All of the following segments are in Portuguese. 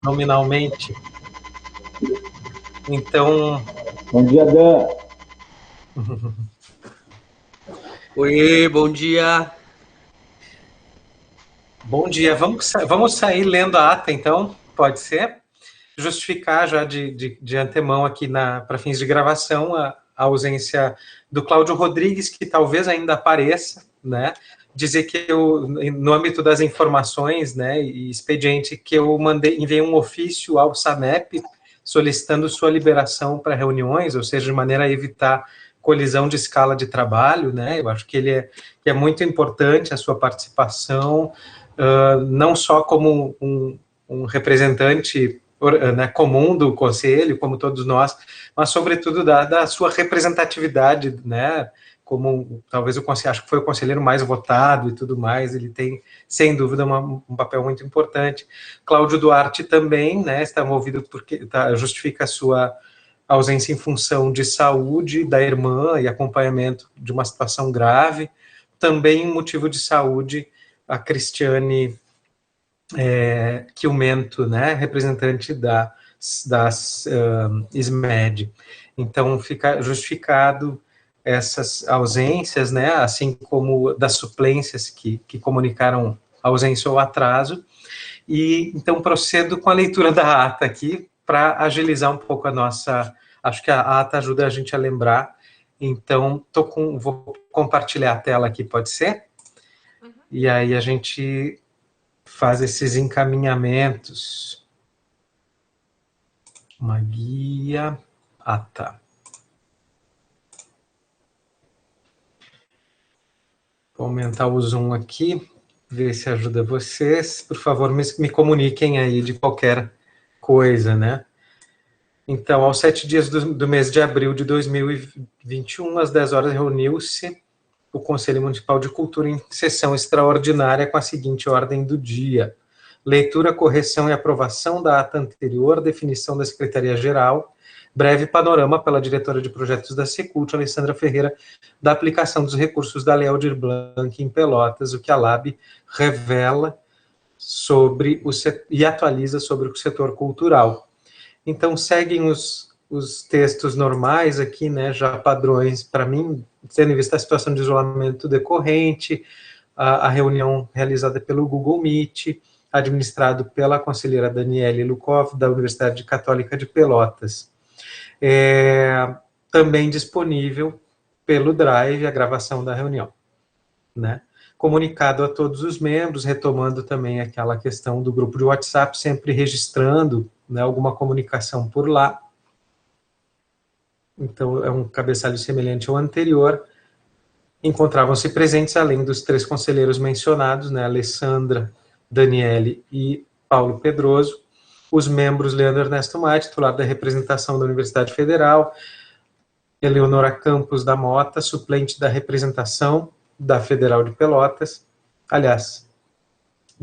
nominalmente. Então... Bom dia, Dan. Oi, bom dia. Bom dia. Vamos sair lendo a ata, então? Pode ser? Justificar já de antemão aqui para fins de gravação a ausência do Cláudio Rodrigues, que talvez ainda apareça, né? Dizer que eu, no âmbito das informações, né, e expediente, que eu enviei um ofício ao SANEP solicitando sua liberação para reuniões, ou seja, de maneira a evitar colisão de escala de trabalho, né? Eu acho que que é muito importante a sua participação, não só como um representante, né, comum do conselho, como todos nós, mas sobretudo da sua representatividade, né, como talvez acho que foi o conselheiro mais votado e tudo mais, ele tem, sem dúvida, um papel muito importante. Cláudio Duarte também, né, está envolvido porque justifica a sua ausência em função de saúde da irmã e acompanhamento de uma situação grave. Também motivo de saúde, a Cristiane Quilmento, né, representante das SMED. Então, fica justificado essas ausências, né, assim como das suplências que comunicaram ausência ou atraso. E, então, procedo com a leitura da ata aqui, para agilizar um pouco a nossa... Acho que a ata ajuda a gente a lembrar. Então, vou compartilhar a tela aqui, pode ser? Uhum. E aí a gente faz esses encaminhamentos. Uma guia. Ah, tá. Vou aumentar o zoom aqui, ver se ajuda vocês. Por favor, me comuniquem aí de qualquer coisa, né? Então, aos 7 dias do mês de abril de 2021, às 10 horas, reuniu-se o Conselho Municipal de Cultura em sessão extraordinária com a seguinte ordem do dia: leitura, correção e aprovação da ata anterior, definição da Secretaria-Geral, breve panorama pela diretora de projetos da Secult, Alessandra Ferreira, da aplicação dos recursos da Lei Aldir Blanc em Pelotas, o que a LAB revela e atualiza sobre o setor cultural. Então, seguem os textos normais aqui, né, já padrões para mim, tendo em vista a situação de isolamento decorrente, a reunião realizada pelo Google Meet, administrado pela conselheira Daniele Lukov, da Universidade Católica de Pelotas. Também disponível pelo Drive a gravação da reunião, né? Comunicado a todos os membros, retomando também aquela questão do grupo de WhatsApp, sempre registrando, né, alguma comunicação por lá. Então, é um cabeçalho semelhante ao anterior. Encontravam-se presentes, além dos 3 conselheiros mencionados, né, Alessandra, Daniele e Paulo Pedroso, os membros Leandro Ernesto Maia, titular da representação da Universidade Federal, Eleonora Campos da Mota, suplente da representação da Federal de Pelotas, aliás,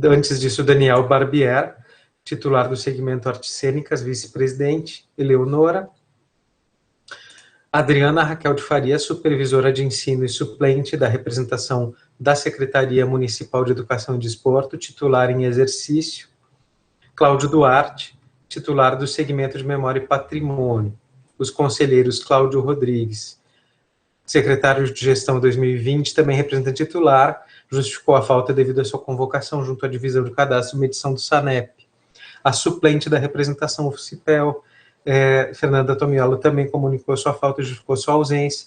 antes disso, Daniel Barbier, titular do segmento Artes Cênicas, vice-presidente, Eleonora, Adriana Raquel de Faria, supervisora de ensino e suplente da representação da Secretaria Municipal de Educação e Desporto, titular em exercício, Cláudio Duarte, titular do segmento de Memória e Patrimônio, os conselheiros Cláudio Rodrigues, secretário de Gestão 2020, também representante titular, justificou a falta devido à sua convocação junto à divisão de cadastro e medição do SANEP. A suplente da representação UFCIPEL, Fernanda Tomiolo, também comunicou sua falta e justificou sua ausência.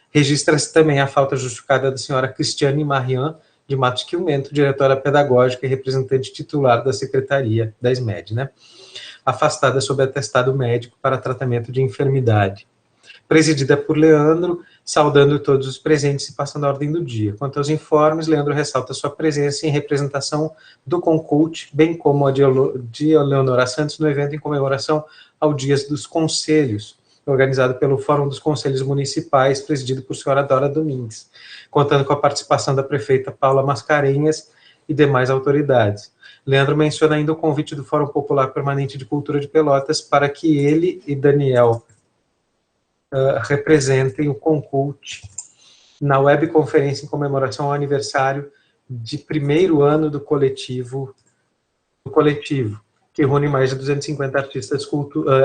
Registra-se também a falta justificada da senhora Cristiane Marian de Matos Quilmento, diretora pedagógica e representante titular da Secretaria da SMED, né? Afastada sob atestado médico para tratamento de enfermidade. Presidida por Leandro, saudando todos os presentes e passando a ordem do dia. Quanto aos informes, Leandro ressalta sua presença em representação do Concult, bem como a de Leonora Santos, no evento em comemoração ao Dias dos Conselhos, organizado pelo Fórum dos Conselhos Municipais, presidido por senhora Dora Domingues, contando com a participação da prefeita Paula Mascarenhas e demais autoridades. Leandro menciona ainda o convite do Fórum Popular Permanente de Cultura de Pelotas para que ele e Daniel representem o Concult na webconferência em comemoração ao aniversário de 1º ano do coletivo, que reúne mais de 250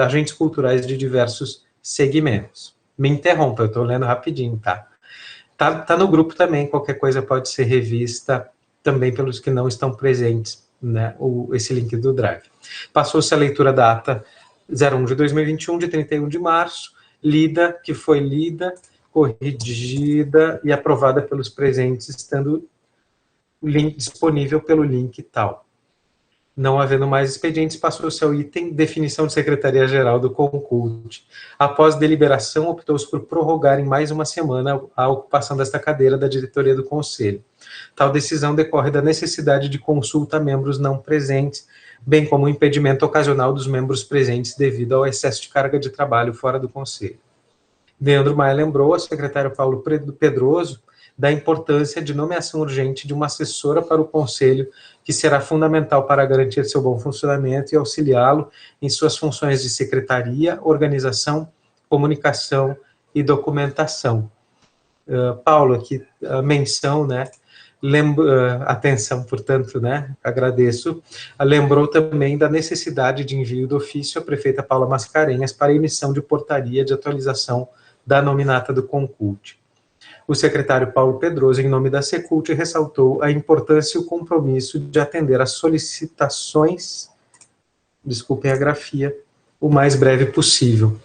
agentes culturais de diversos segmentos. Me interrompa, eu estou lendo rapidinho, tá? Tá no grupo também, qualquer coisa pode ser revista também pelos que não estão presentes, né, esse link do Drive. Passou-se a leitura da ata 01 de 2021, de 31 de março, que foi lida, corrigida e aprovada pelos presentes, estando o link disponível pelo link tal. Não havendo mais expedientes, passou-se ao item definição de Secretaria-Geral do Concult. Após deliberação, optou-se por prorrogar em mais uma semana a ocupação desta cadeira da diretoria do Conselho. Tal decisão decorre da necessidade de consulta a membros não presentes, bem como o impedimento ocasional dos membros presentes devido ao excesso de carga de trabalho fora do Conselho. Leandro Maia lembrou ao secretário Paulo Pedroso da importância de nomeação urgente de uma assessora para o Conselho, que será fundamental para garantir seu bom funcionamento e auxiliá-lo em suas funções de secretaria, organização, comunicação e documentação. Paulo, aqui a menção, né? Atenção, portanto, né? Agradeço. Lembrou também da necessidade de envio do ofício à prefeita Paula Mascarenhas para emissão de portaria de atualização da nominata do Concult. O secretário Paulo Pedroso, em nome da Secult, ressaltou a importância e o compromisso de atender às solicitações, desculpem a grafia, o mais breve possível.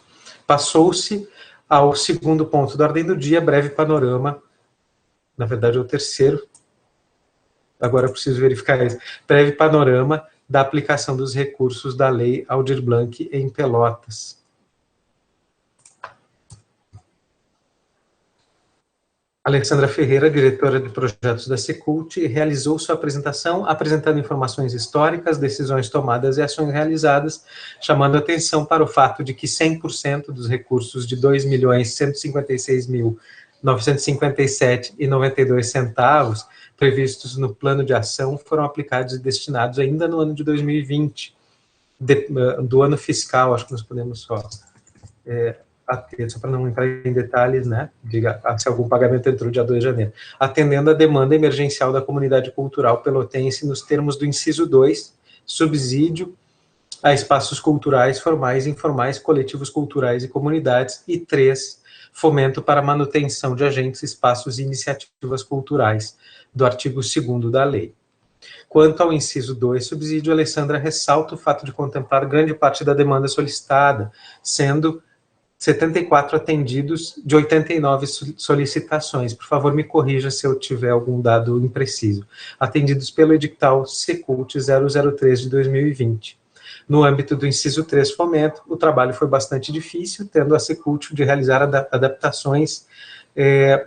Passou-se ao segundo ponto da ordem do dia, breve panorama, na verdade é o terceiro, agora eu preciso verificar isso, breve panorama da aplicação dos recursos da Lei Aldir Blanc em Pelotas. Alexandra Ferreira, diretora de projetos da Secult, realizou sua apresentação, apresentando informações históricas, decisões tomadas e ações realizadas, chamando atenção para o fato de que 100% dos recursos de R$ 2.156.957,92 previstos no plano de ação foram aplicados e destinados ainda no ano de 2020, do ano fiscal, acho que nós podemos só para não entrar em detalhes, né, diga se algum pagamento entrou dia 2 de janeiro, atendendo a demanda emergencial da comunidade cultural pelotense nos termos do inciso 2, subsídio a espaços culturais formais e informais, coletivos culturais e comunidades, e 3, fomento para manutenção de agentes, espaços e iniciativas culturais, do artigo 2º da lei. Quanto ao inciso 2, subsídio, Alessandra ressalta o fato de contemplar grande parte da demanda solicitada, sendo 74 atendidos de 89 solicitações. Por favor, me corrija se eu tiver algum dado impreciso. Atendidos pelo edital Secult 003 de 2020. No âmbito do inciso 3, fomento, o trabalho foi bastante difícil, tendo a Secult de realizar adaptações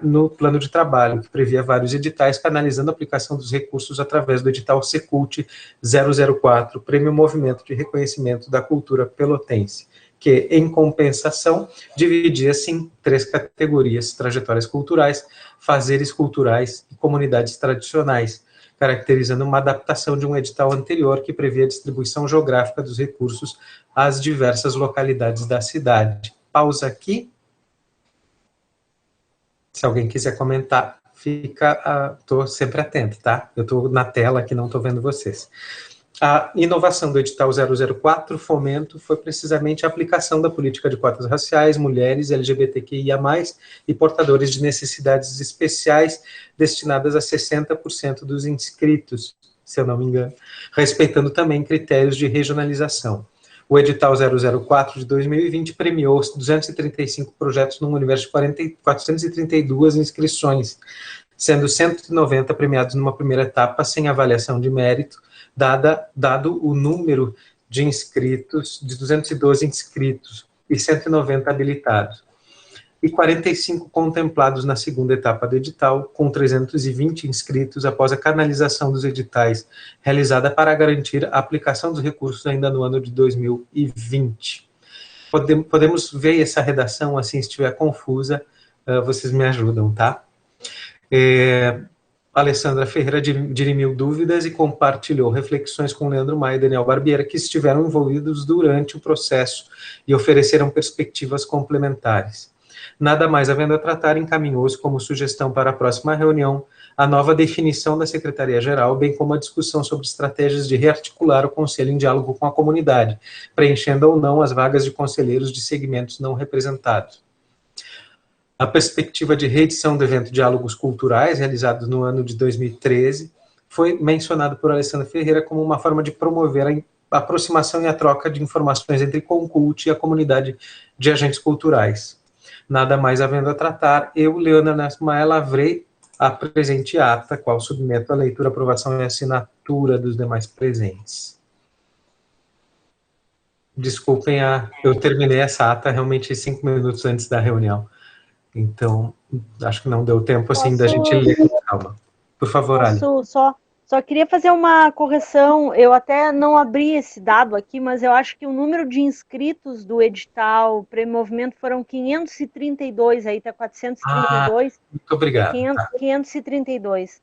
no plano de trabalho, que previa vários editais, canalizando a aplicação dos recursos através do edital Secult 004, Prêmio Movimento de Reconhecimento da Cultura Pelotense, que, em compensação, dividia-se em 3 categorias: trajetórias culturais, fazeres culturais e comunidades tradicionais, caracterizando uma adaptação de um edital anterior que previa a distribuição geográfica dos recursos às diversas localidades da cidade. Pausa aqui. Se alguém quiser comentar, estou sempre atento, tá? Eu estou na tela aqui, não estou vendo vocês. A inovação do edital 004, fomento, foi precisamente a aplicação da política de cotas raciais, mulheres, LGBTQIA+, e portadores de necessidades especiais, destinadas a 60% dos inscritos, se eu não me engano, respeitando também critérios de regionalização. O edital 004 de 2020 premiou 235 projetos num universo de 432 inscrições, sendo 190 premiados numa primeira etapa sem avaliação de mérito, dado o número de inscritos, de 212 inscritos e 190 habilitados, e 45 contemplados na segunda etapa do edital, com 320 inscritos após a canalização dos editais, realizada para garantir a aplicação dos recursos ainda no ano de 2020. Podemos ver essa redação, assim, se estiver confusa, vocês me ajudam, tá? Alessandra Ferreira dirimiu dúvidas e compartilhou reflexões com Leandro Maia e Daniel Barbieri, que estiveram envolvidos durante o processo e ofereceram perspectivas complementares. Nada mais havendo a tratar, encaminhou-se como sugestão para a próxima reunião a nova definição da Secretaria-Geral, bem como a discussão sobre estratégias de rearticular o Conselho em diálogo com a comunidade, preenchendo ou não as vagas de conselheiros de segmentos não representados. A perspectiva de reedição do evento Diálogos Culturais, realizado no ano de 2013, foi mencionado por Alessandra Ferreira como uma forma de promover a aproximação e a troca de informações entre Concult e a comunidade de agentes culturais. Nada mais havendo a tratar, eu, Leona Nasmaia, lavrei a presente ata, qual submeto à leitura, aprovação e assinatura dos demais presentes. Desculpem, eu terminei essa ata realmente 5 minutos antes da reunião. Então, acho que não deu tempo assim da gente ler com calma. Por favor, Ali. Só queria fazer uma correção. Eu até não abri esse dado aqui, mas eu acho que o número de inscritos do edital Prêmio Movimento foram 532, aí tá 432. Muito obrigado. 532.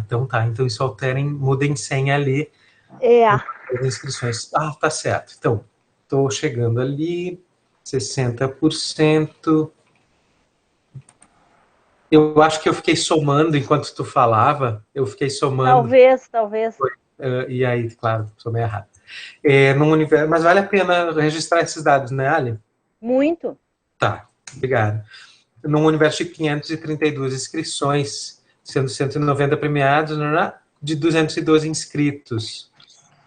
Então tá. Então isso alterem, mudem senha ali. As inscrições. Tá certo. Então, estou chegando ali, 60%. Eu acho que eu fiquei somando enquanto tu falava, Talvez. E aí, claro, somei errado. Num universo, mas vale a pena registrar esses dados, né, Ali? Muito. Tá, obrigado. Num universo de 532 inscrições, sendo 190 premiados, de 212 inscritos.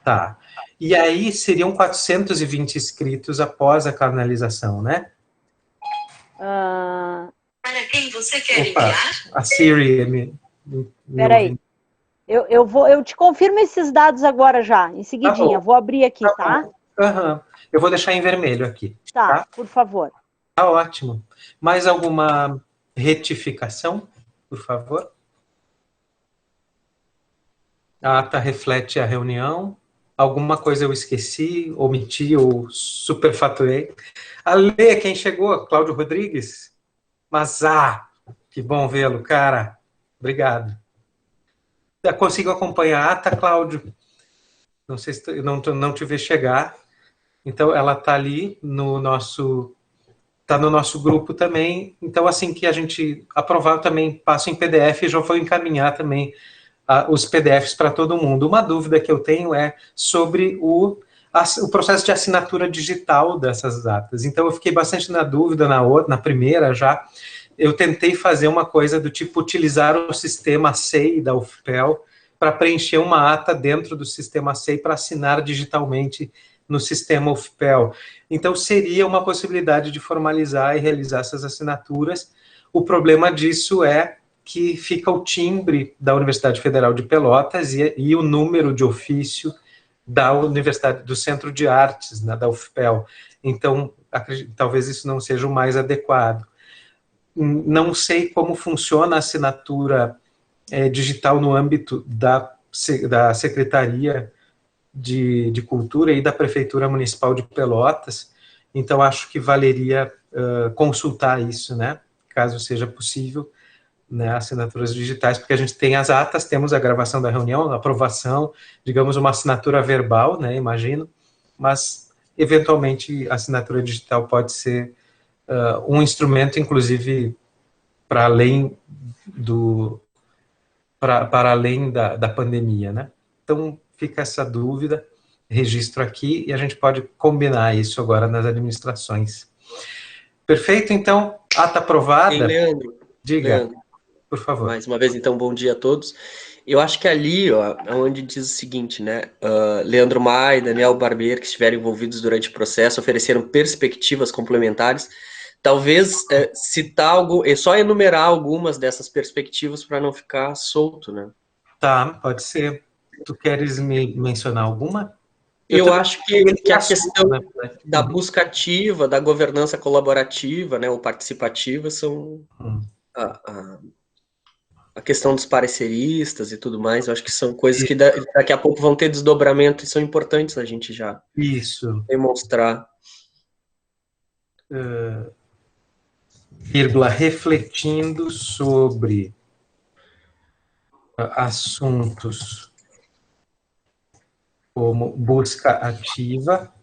Tá. E aí seriam 420 inscritos após a canalização, né? Para quem você quer enviar? A Siri Peraí. Eu te confirmo esses dados agora já, em seguidinha. Vou abrir aqui, tá? Eu vou deixar em vermelho aqui. Tá, por favor. Tá ótimo. Mais alguma retificação, por favor? A ata reflete a reunião. Alguma coisa eu esqueci, omiti ou superfaturei. Alê, quem chegou? Cláudio Rodrigues? Mas, que bom vê-lo, cara. Obrigado. Eu consigo acompanhar a ata, Cláudio? Não sei se não te vi chegar. Então, ela está ali no nosso grupo também. Então, assim que a gente aprovar, eu também passo em PDF e já vou encaminhar também os PDFs para todo mundo. Uma dúvida que eu tenho é sobre o processo de assinatura digital dessas atas. Então, eu fiquei bastante na dúvida na primeira já. Eu tentei fazer uma coisa do tipo utilizar o sistema SEI da UFPEL para preencher uma ata dentro do sistema SEI para assinar digitalmente no sistema UFPEL. Então, seria uma possibilidade de formalizar e realizar essas assinaturas. O problema disso é que fica o timbre da Universidade Federal de Pelotas e o número de ofício da Universidade, do Centro de Artes, né, da UFPEL. Então, talvez isso não seja o mais adequado. Não sei como funciona a assinatura digital no âmbito da Secretaria de Cultura e da Prefeitura Municipal de Pelotas, então acho que valeria consultar isso, né, caso seja possível, né, assinaturas digitais, porque a gente tem as atas, temos a gravação da reunião, a aprovação, digamos uma assinatura verbal, né, imagino, mas eventualmente a assinatura digital pode ser um instrumento, inclusive, para além da pandemia, né? Então, fica essa dúvida, registro aqui, e a gente pode combinar isso agora nas administrações. Perfeito? Então, ata aprovada. Ei, Leandro. Diga, Leandro, por favor. mais uma vez, então, bom dia a todos. Eu acho que ali, é onde diz o seguinte, né? Leandro Maia e Daniel Barbeiro, que estiveram envolvidos durante o processo, ofereceram perspectivas complementares. Talvez citar só enumerar algumas dessas perspectivas para não ficar solto, né? Tá, pode ser. Tu queres me mencionar alguma? Eu acho que a questão da busca ativa, da governança colaborativa, né, ou participativa, são a questão dos pareceristas e tudo mais. Eu acho que são coisas que daqui a pouco vão ter desdobramento e são importantes a gente já demonstrar. Refletindo sobre assuntos como busca ativa.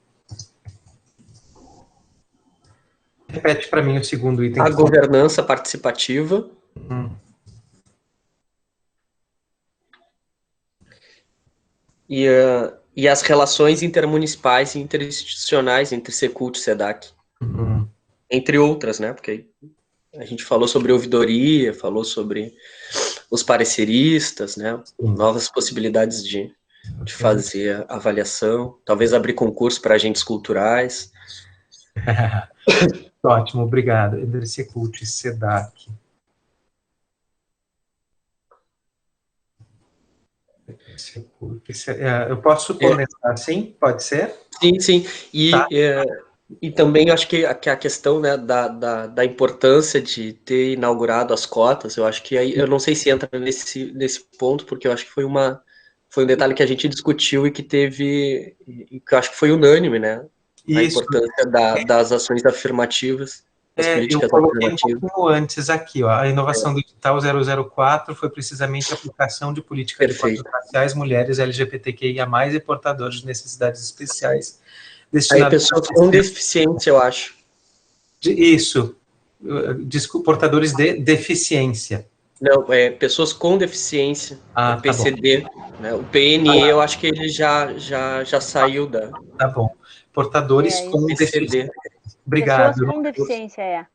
Repete para mim o segundo item. A governança participativa. e as relações intermunicipais e interinstitucionais entre Secult e SEDAC. Entre outras, né? Porque a gente falou sobre ouvidoria, falou sobre os pareceristas, né? Novas possibilidades de fazer avaliação, talvez abrir concurso para agentes culturais. Ótimo, obrigado. Entre Secult e SEDAC. Eu posso condensar assim? Pode ser? Sim. E também eu acho que a questão, né, da importância de ter inaugurado as cotas, eu acho que aí, eu não sei se entra nesse ponto, porque eu acho que foi um detalhe que a gente discutiu e que eu acho que foi unânime, né? A importância das ações afirmativas. Eu coloquei um pouquinho antes aqui, ó, a inovação do edital 004 foi precisamente a aplicação de política de cotas raciais, mulheres, LGBTQIA+, e portadores de necessidades especiais. Aí pessoas com deficiência, eu acho. Isso, portadores de deficiência. Não, pessoas com deficiência, o PCD, né? O PNE, eu acho que ele já saiu da... Tá bom. Portadores com deficiência. Obrigado. Pessoas com deficiência,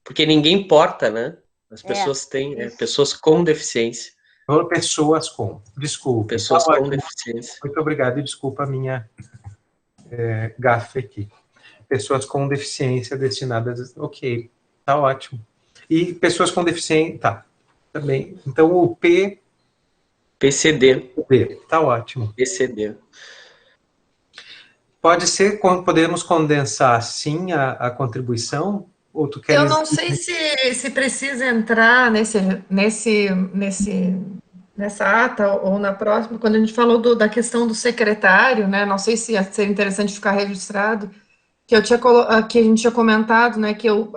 Porque ninguém porta, né? As pessoas têm, pessoas com deficiência. Pessoas com, desculpa. Pessoas com deficiência. Muito obrigado e desculpa a minha gafe aqui. Pessoas com deficiência destinadas, ok, tá ótimo. E pessoas com deficiência, tá, também. Então o PCD. Tá ótimo. PCD. Pode ser, podemos condensar sim a contribuição? Ou tu queres... Eu não sei se precisa entrar nessa ata ou na próxima, quando a gente falou da questão do secretário, né? Não sei se ia ser interessante ficar registrado, que a gente tinha comentado, né? Que eu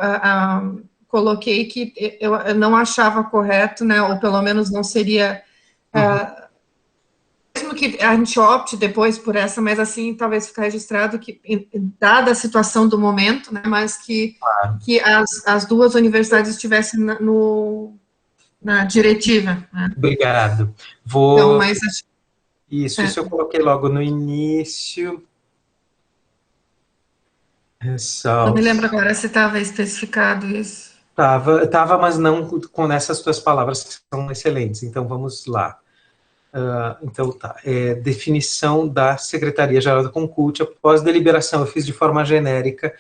coloquei que eu não achava correto, né? Ou pelo menos não seria... mesmo que a gente opte depois por essa, mas assim, talvez ficar registrado que, dada a situação do momento, né, mas que as duas universidades estivessem na diretiva. Né? Obrigado. Então, mas isso eu coloquei logo no início. Não me lembro agora se estava especificado isso. Tava, mas não com essas tuas palavras que são excelentes. Então, vamos lá. Então, tá. Definição da Secretaria-Geral da Concult, após deliberação, eu fiz de forma genérica,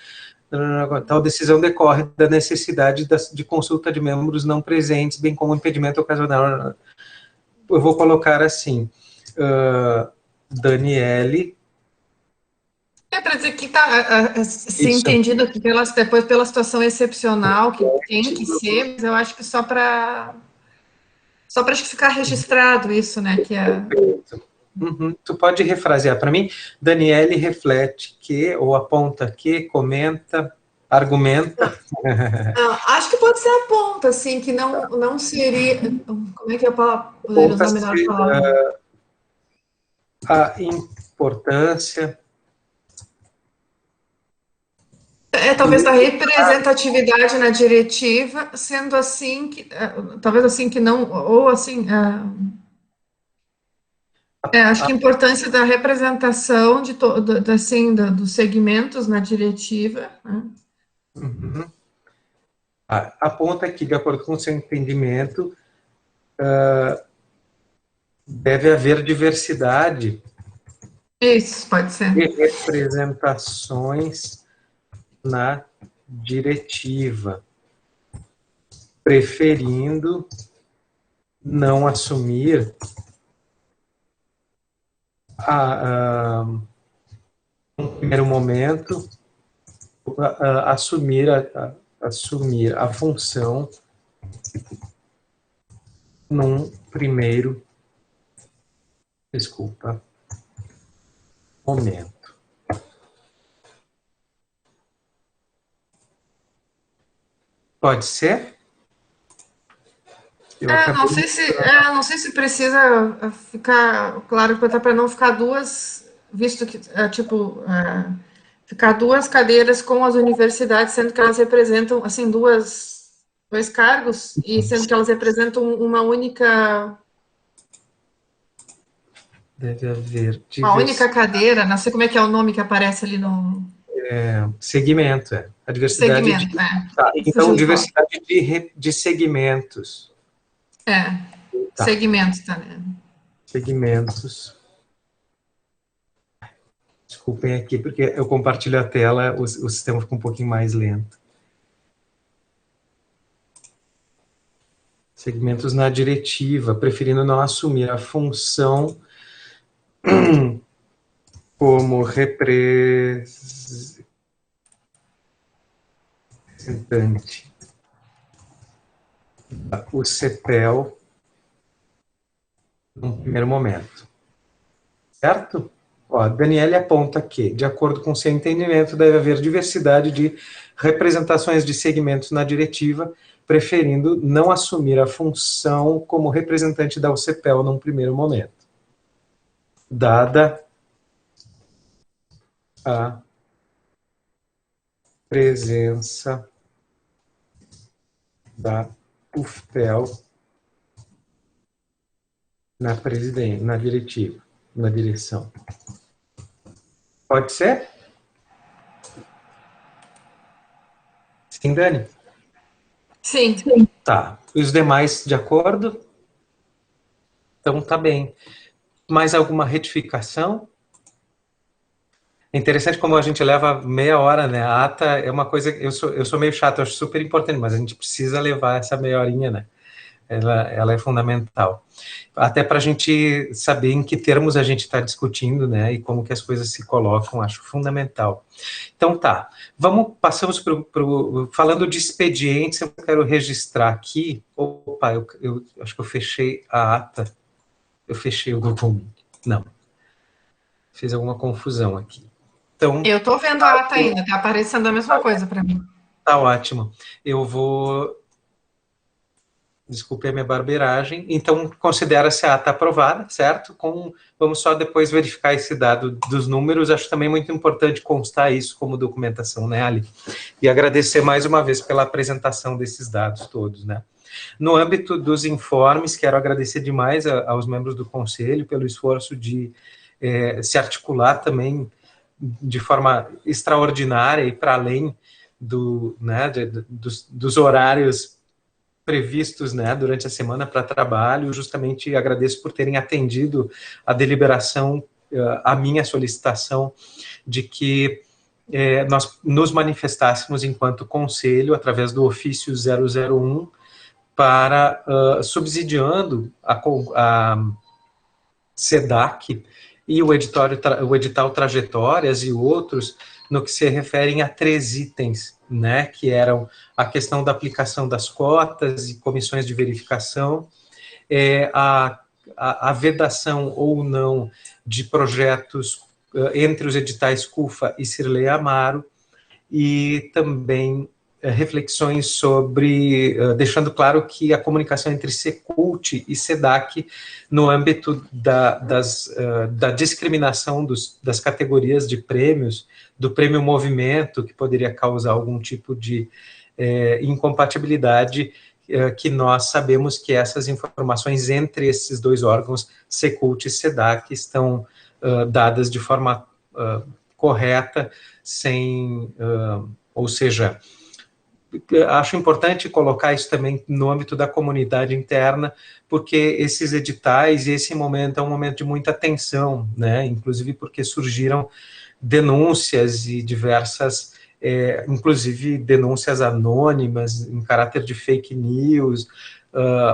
tal decisão decorre da necessidade de consulta de membros não presentes, bem como impedimento ocasional. Eu vou colocar assim, Daniele... para dizer que está se entendido que depois pela situação excepcional, que tem que ser, mas eu acho que só para ficar registrado isso, né? Tu pode refrasear para mim? Daniele reflete que, ou aponta que, comenta, argumenta. Acho que pode ser aponta, assim, que não seria... Como é que eu poderia usar a melhor palavra? A importância... talvez da representatividade na diretiva, sendo assim que, talvez assim que não, ou assim, acho que a importância da representação dos segmentos na diretiva. Né? Aponta que, de acordo com o seu entendimento, deve haver diversidade. Isso, pode ser. De representações na diretiva, preferindo não assumir no primeiro momento, assumir a função num primeiro, momento. Pode ser? Não sei se precisa ficar claro, para não ficar duas, visto que, ficar duas cadeiras com as universidades, sendo que elas representam, assim, dois cargos, e sendo que elas representam uma única Deve haver Uma única cadeira, não sei como é que é o nome que aparece ali no segmento, a diversidade segmento. Tá, então, diversidade de segmentos. Tá. Segmentos também. Segmentos. Desculpem aqui, porque eu compartilho a tela, o sistema fica um pouquinho mais lento. Segmentos na diretiva, preferindo não assumir a função como representante o CEPEL no primeiro momento. Certo? Ó, Daniele aponta que, de acordo com seu entendimento, deve haver diversidade de representações de segmentos na diretiva, preferindo não assumir a função como representante da UCPEL num primeiro momento. Dada a presença da UFPEL na presidência, na diretiva, na direção. Pode ser? Sim, Dani? Sim. Tá. E os demais de acordo? Então, tá bem. Mais alguma retificação? É interessante como a gente leva meia hora, né? A ata é uma coisa, eu sou meio chato, eu acho super importante, mas a gente precisa levar essa meia horinha, né? Ela é fundamental. Até para a gente saber em que termos a gente está discutindo, né? E como que as coisas se colocam, acho fundamental. Então tá, passamos falando de expedientes, eu quero registrar aqui, opa, eu acho que eu fechei a ata, eu fechei o documento, não, fiz alguma confusão aqui. Então, eu estou vendo a ata ainda, está aparecendo a mesma coisa para mim. Tá ótimo, eu vou... Desculpe a minha barbeiragem. Então, considera-se a ata aprovada, certo? Vamos só depois verificar esse dado dos números. Acho também muito importante constar isso como documentação, né, Ali? E agradecer mais uma vez pela apresentação desses dados todos, né? No âmbito dos informes, quero agradecer demais aos membros do Conselho pelo esforço de se articular também de forma extraordinária e para além dos horários previstos, né, durante a semana para trabalho. Justamente agradeço por terem atendido a deliberação, a minha solicitação de que nós nos manifestássemos enquanto conselho, através do ofício 001, para subsidiando a SEDAC e o edital Trajetórias e outros, no que se referem a 3 itens, né, que eram a questão da aplicação das cotas e comissões de verificação, a vedação ou não de projetos entre os editais CUFA e Cirlei Amaro, e também reflexões sobre, deixando claro que a comunicação entre Secult e SEDAC, no âmbito da discriminação das categorias de prêmios, do prêmio movimento, que poderia causar algum tipo de incompatibilidade, que nós sabemos que essas informações entre esses dois órgãos, Secult e SEDAC, estão dadas de forma correta, ou seja, acho importante colocar isso também no âmbito da comunidade interna, porque esses editais e esse momento é um momento de muita tensão, né? Inclusive porque surgiram denúncias e diversas, inclusive denúncias anônimas em caráter de fake news,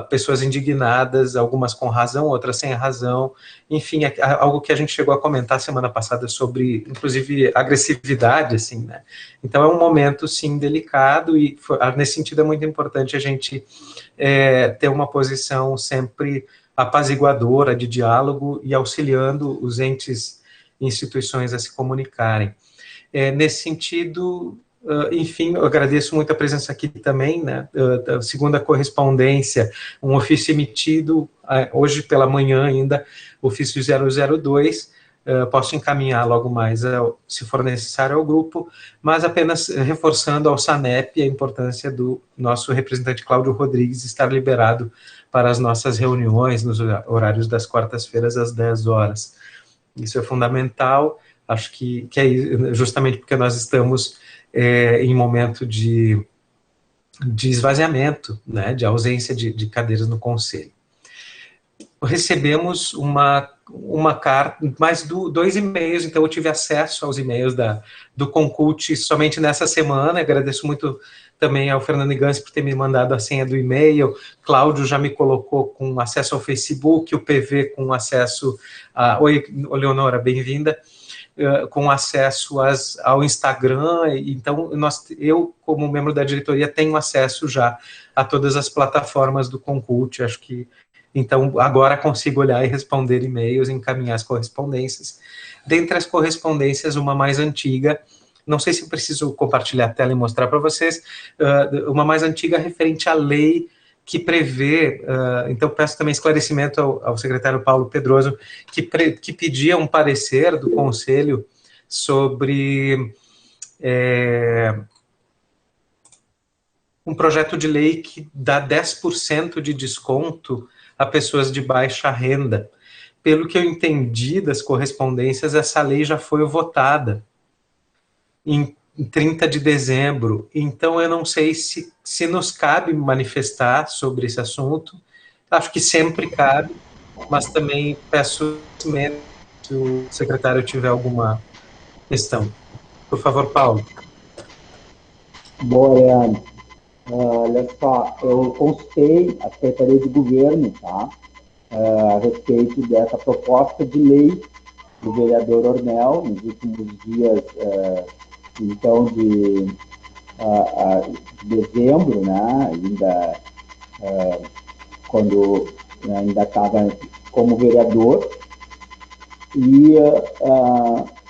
pessoas indignadas, algumas com razão, outras sem razão, enfim, algo que a gente chegou a comentar semana passada sobre, inclusive, agressividade, assim, né? Então é um momento, sim, delicado, e nesse sentido é muito importante a gente ter uma posição sempre apaziguadora, de diálogo, e auxiliando os entes e instituições a se comunicarem. Nesse sentido, enfim, eu agradeço muito a presença aqui também, né, segundo a correspondência, um ofício emitido hoje pela manhã ainda, ofício 002, posso encaminhar logo mais, se for necessário, ao grupo, mas apenas reforçando ao SANEP a importância do nosso representante Cláudio Rodrigues estar liberado para as nossas reuniões nos horários das quartas-feiras às 10 horas. Isso é fundamental, acho que é justamente porque nós estamos em momento de esvaziamento, né, de ausência de cadeiras no Conselho. Recebemos uma carta, mais dois e-mails, então eu tive acesso aos e-mails do Concult somente nessa semana. Agradeço muito também ao Fernando Gans por ter me mandado a senha do e-mail. Cláudio já me colocou com acesso ao Facebook, o PV com acesso oi, Leonora, bem-vinda, com acesso ao Instagram. Então eu, como membro da diretoria, tenho acesso já a todas as plataformas do Concult. Acho que então, agora consigo olhar e responder e-mails, encaminhar as correspondências. Dentre as correspondências, uma mais antiga, não sei se eu preciso compartilhar a tela e mostrar para vocês, uma mais antiga referente à lei que prevê, então peço também esclarecimento ao secretário Paulo Pedroso, que pedia um parecer do Conselho sobre um projeto de lei que dá 10% de desconto a pessoas de baixa renda. Pelo que eu entendi das correspondências, essa lei já foi votada em 30 de dezembro, então eu não sei se nos cabe manifestar sobre esse assunto. Acho que sempre cabe, mas também peço se o secretário tiver alguma questão. Por favor, Paulo. Boa, Leandro. Olha só, eu consultei a Secretaria de Governo, tá? A respeito dessa proposta de lei do vereador Ornel, nos últimos dias, então, de dezembro, né? Ainda quando ainda estava como vereador, e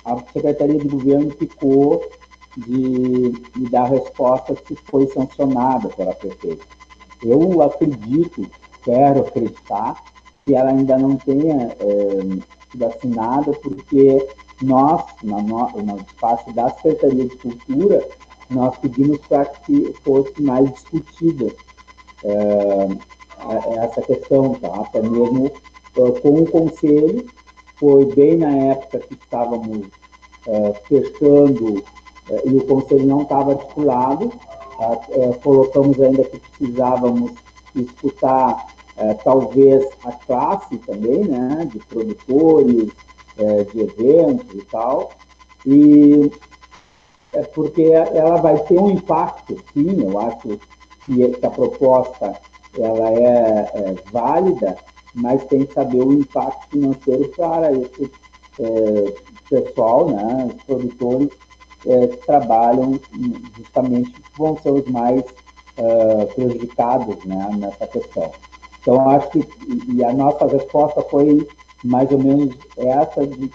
a Secretaria de Governo ficou de me dar resposta se foi sancionada pela prefeita. Eu acredito, quero acreditar, que ela ainda não tenha sido assinada, porque nós, no espaço da Secretaria de Cultura, nós pedimos para que fosse mais discutida essa questão, tá? Até mesmo com o Conselho, foi bem na época que estávamos fechando e o Conselho não estava articulado, colocamos ainda que precisávamos escutar talvez a classe também, né, de produtores, de eventos e tal, e porque ela vai ter um impacto, sim, eu acho que a proposta ela é válida, mas tem que saber o impacto financeiro para esse pessoal, né, os produtores que trabalham justamente, vão ser os mais prejudicados, né, nessa questão. Então, acho que a nossa resposta foi mais ou menos essa, de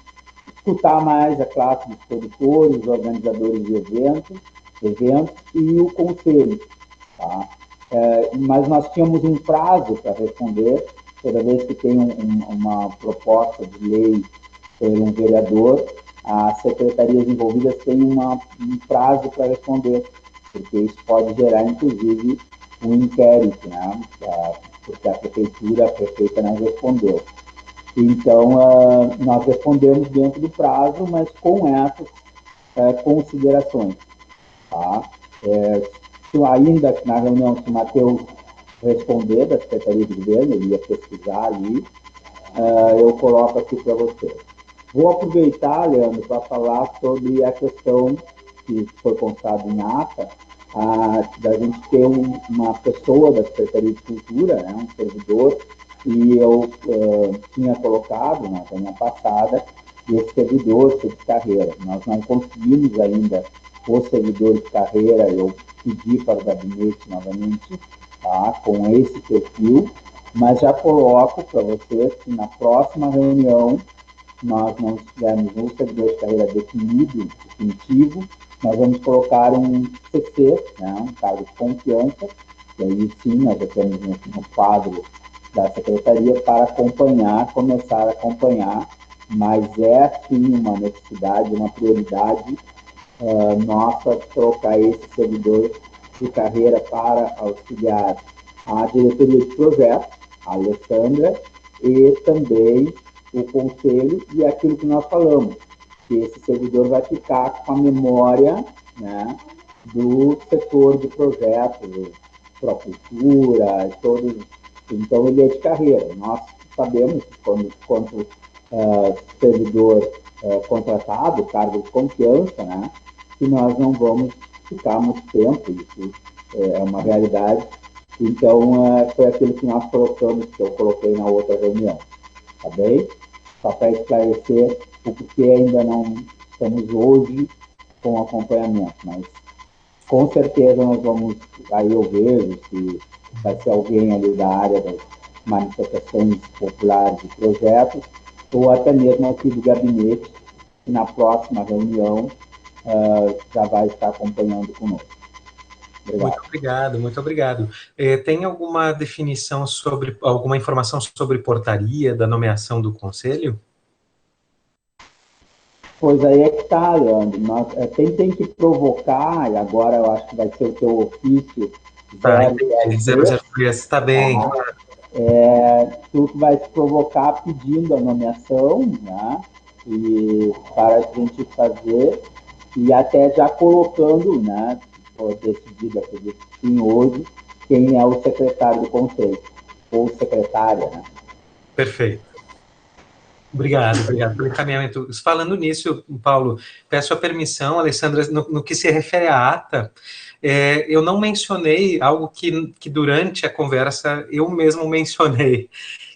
escutar mais a classe dos produtores, os organizadores de eventos e o Conselho. Tá? Mas nós tínhamos um prazo para responder, toda vez que tem uma proposta de lei por um vereador, as secretarias envolvidas têm um prazo para responder, porque isso pode gerar, inclusive, um inquérito, né? Porque a prefeita não respondeu. Então, nós respondemos dentro do prazo, mas com essas considerações. Tá? Ainda na reunião, se o Matheus responder da Secretaria de Governo, ele ia pesquisar ali, eu coloco aqui para você. Vou aproveitar, Leandro, para falar sobre a questão que foi constado em ata, da gente ter uma pessoa da Secretaria de Cultura, né, um servidor, e eu tinha colocado na semana passada esse servidor de carreira. Nós não conseguimos ainda o servidor de carreira, eu pedi para o gabinete novamente, tá, com esse perfil, mas já coloco para vocês que na próxima reunião nós não tivermos um servidor de carreira definitivo, nós vamos colocar um CC, né, um cargo de confiança, e aí sim nós já temos no quadro da Secretaria para começar a acompanhar mas é sim uma necessidade, uma prioridade nossa trocar esse servidor de carreira para auxiliar a diretoria de projeto, a Alessandra, e também o conselho, e aquilo que nós falamos, que esse servidor vai ficar com a memória, né, do setor de projetos, Procultura, todos. Então, ele é de carreira. Nós sabemos, quanto servidor contratado, cargo de confiança, né, que nós não vamos ficar muito tempo, isso é uma realidade. Então, foi aquilo que nós colocamos, que eu coloquei na outra reunião, tá bem? Só para esclarecer o porquê ainda não estamos hoje com acompanhamento, mas com certeza nós vamos, aí eu vejo se vai ser alguém ali da área das manifestações populares de projetos, ou até mesmo aqui do gabinete, que na próxima reunião já vai estar acompanhando conosco. Obrigado. Muito obrigado, muito obrigado. Tem alguma definição sobre, alguma informação sobre portaria da nomeação do conselho? Pois aí é que está, Leandro. Quem tem que provocar, e agora eu acho que vai ser o teu ofício, 003, está bem. Tu vai se provocar pedindo a nomeação, né, e para a gente fazer, e até já colocando, né, foi decidido, acredito que sim, hoje, quem é o secretário do conselho, ou secretária, né? Perfeito. Obrigado pelo encaminhamento. Falando nisso, Paulo, peço a permissão, Alessandra, no que se refere à ata, eu não mencionei algo que durante a conversa eu mesmo mencionei,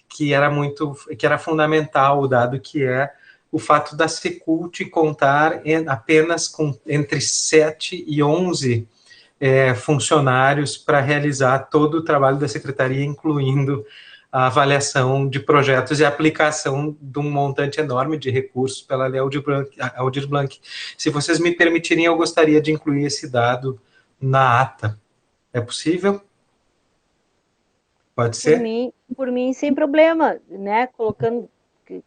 que era fundamental, dado que é o fato da Secult contar apenas com entre 7 e 11 funcionários para realizar todo o trabalho da secretaria, incluindo a avaliação de projetos e a aplicação de um montante enorme de recursos pela Lei Aldir Blanc. Se vocês me permitirem, eu gostaria de incluir esse dado na ata. É possível? Pode ser? Por mim, sem problema, né? Colocando,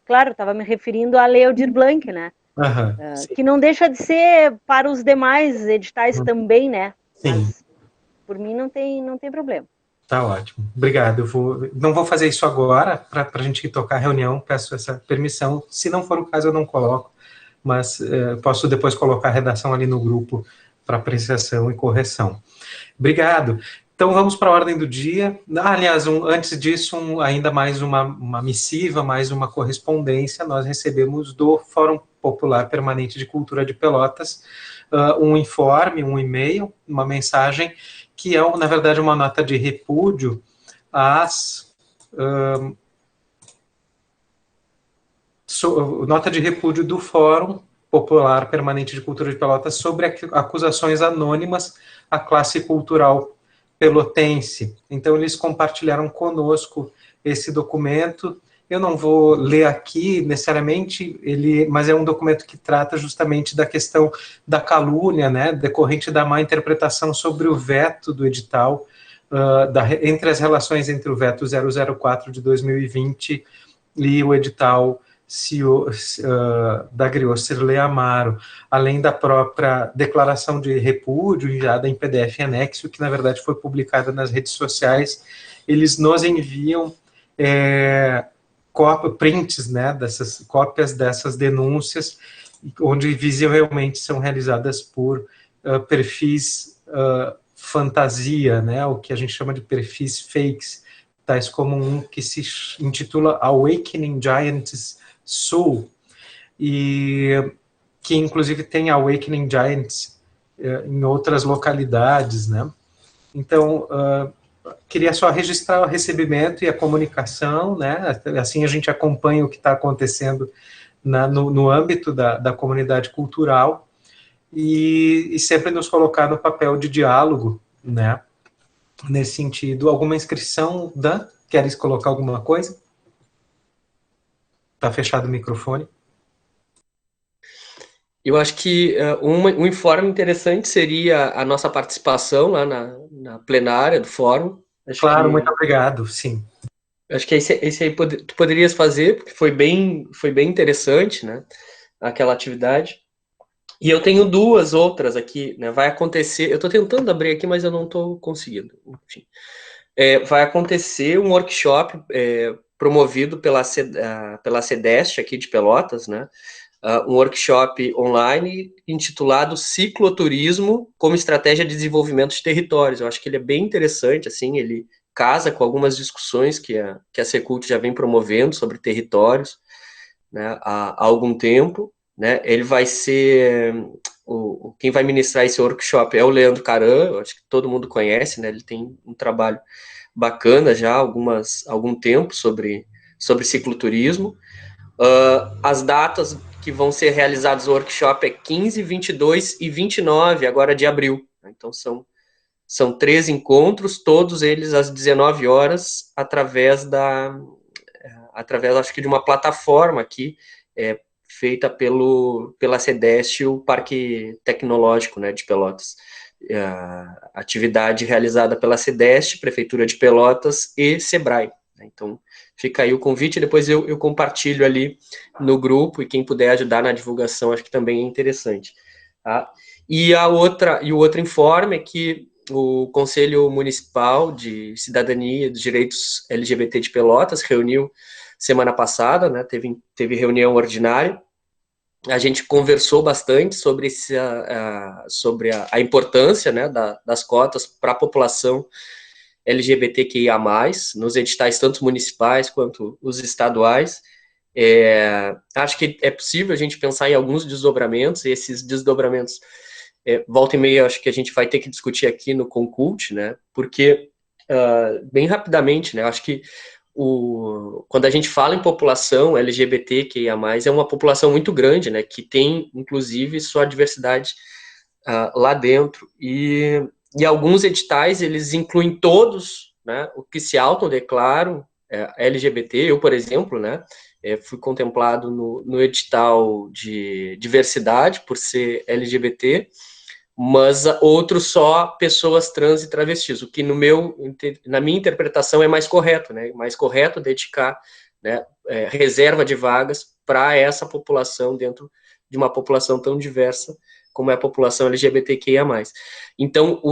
claro, estava me referindo à Lei Aldir Blanc, né? Que não deixa de ser para os demais editais também, né? Sim. Mas, por mim, não tem problema. Tá ótimo. Obrigado. Não vou fazer isso agora, para a gente tocar a reunião, peço essa permissão. Se não for o caso, eu não coloco, mas posso depois colocar a redação ali no grupo para apreciação e correção. Obrigado. Então, vamos para a ordem do dia. Aliás, antes disso, ainda mais uma missiva, mais uma correspondência. Nós recebemos do Fórum Popular Permanente de Cultura de Pelotas um informe, um e-mail, uma mensagem, que é, na verdade, uma nota de repúdio nota de repúdio do Fórum Popular Permanente de Cultura de Pelotas sobre acusações anônimas à classe cultural pelotense. Então, eles compartilharam conosco esse documento. Eu não vou ler aqui, necessariamente, mas é um documento que trata justamente da questão da calúnia, né, decorrente da má interpretação sobre o veto do edital, entre as relações entre o veto 004 de 2020 e o edital da Griot Cirlei Amaro, além da própria declaração de repúdio enviada em PDF anexo, que na verdade foi publicada nas redes sociais. Eles nos enviam prints, né, cópias dessas denúncias, onde visivelmente são realizadas por perfis fantasia, né, o que a gente chama de perfis fakes, tais como um que se intitula Awakening Giants Soul, e que inclusive tem Awakening Giants em outras localidades, né. Então, queria só registrar o recebimento e a comunicação, né, assim a gente acompanha o que está acontecendo no âmbito da comunidade cultural, e sempre nos colocar no papel de diálogo, né, nesse sentido. Alguma inscrição, Dan? Queres colocar alguma coisa? Está fechado o microfone. Eu acho que um informe interessante seria a nossa participação lá na plenária do fórum. Claro, muito obrigado, sim. Acho que esse aí tu poderias fazer, porque foi bem interessante, né? Aquela atividade. E eu tenho duas outras aqui, né? Vai acontecer. Eu estou tentando abrir aqui, mas eu não estou conseguindo. Enfim. Vai acontecer um workshop promovido pela CEDEST aqui de Pelotas, né? Um workshop online intitulado Cicloturismo como Estratégia de Desenvolvimento de Territórios. Eu acho que ele é bem interessante, assim, ele casa com algumas discussões que a Secult já vem promovendo sobre territórios, né, há algum tempo, né? Ele vai ser quem vai ministrar esse workshop é o Leandro Caran, acho que todo mundo conhece, né? Ele tem um trabalho bacana já há algum tempo sobre cicloturismo. As datas que vão ser realizados o workshop é 15, 22 e 29, agora de abril. Então, são 3 encontros, todos eles às 19 horas, através, acho que, de uma plataforma aqui, feita pela CEDEST, o Parque Tecnológico, né, de Pelotas. Atividade realizada pela CEDEST, Prefeitura de Pelotas e SEBRAE. Então, fica aí o convite, depois eu compartilho ali no grupo, e quem puder ajudar na divulgação, acho que também é interessante. Tá? E o outro informe é que o Conselho Municipal de Cidadania e dos Direitos LGBT de Pelotas reuniu semana passada, né, teve reunião ordinária. A gente conversou bastante sobre a importância, né, das cotas para a população LGBTQIA+, nos editais tanto municipais quanto os estaduais. Acho que é possível a gente pensar em alguns desdobramentos, e esses desdobramentos, volta e meia, acho que a gente vai ter que discutir aqui no Concult, né, porque, bem rapidamente, né, acho que quando a gente fala em população LGBTQIA+, é uma população muito grande, né, que tem, inclusive, sua diversidade lá dentro, e alguns editais, eles incluem todos, né, o que se autodeclaram LGBT. Eu, por exemplo, né, fui contemplado no edital de diversidade por ser LGBT, mas outros só pessoas trans e travestis, o que na minha interpretação é mais correto, né? Mais correto dedicar, né, reserva de vagas para essa população dentro de uma população tão diversa como é a população LGBTQIA+. Então,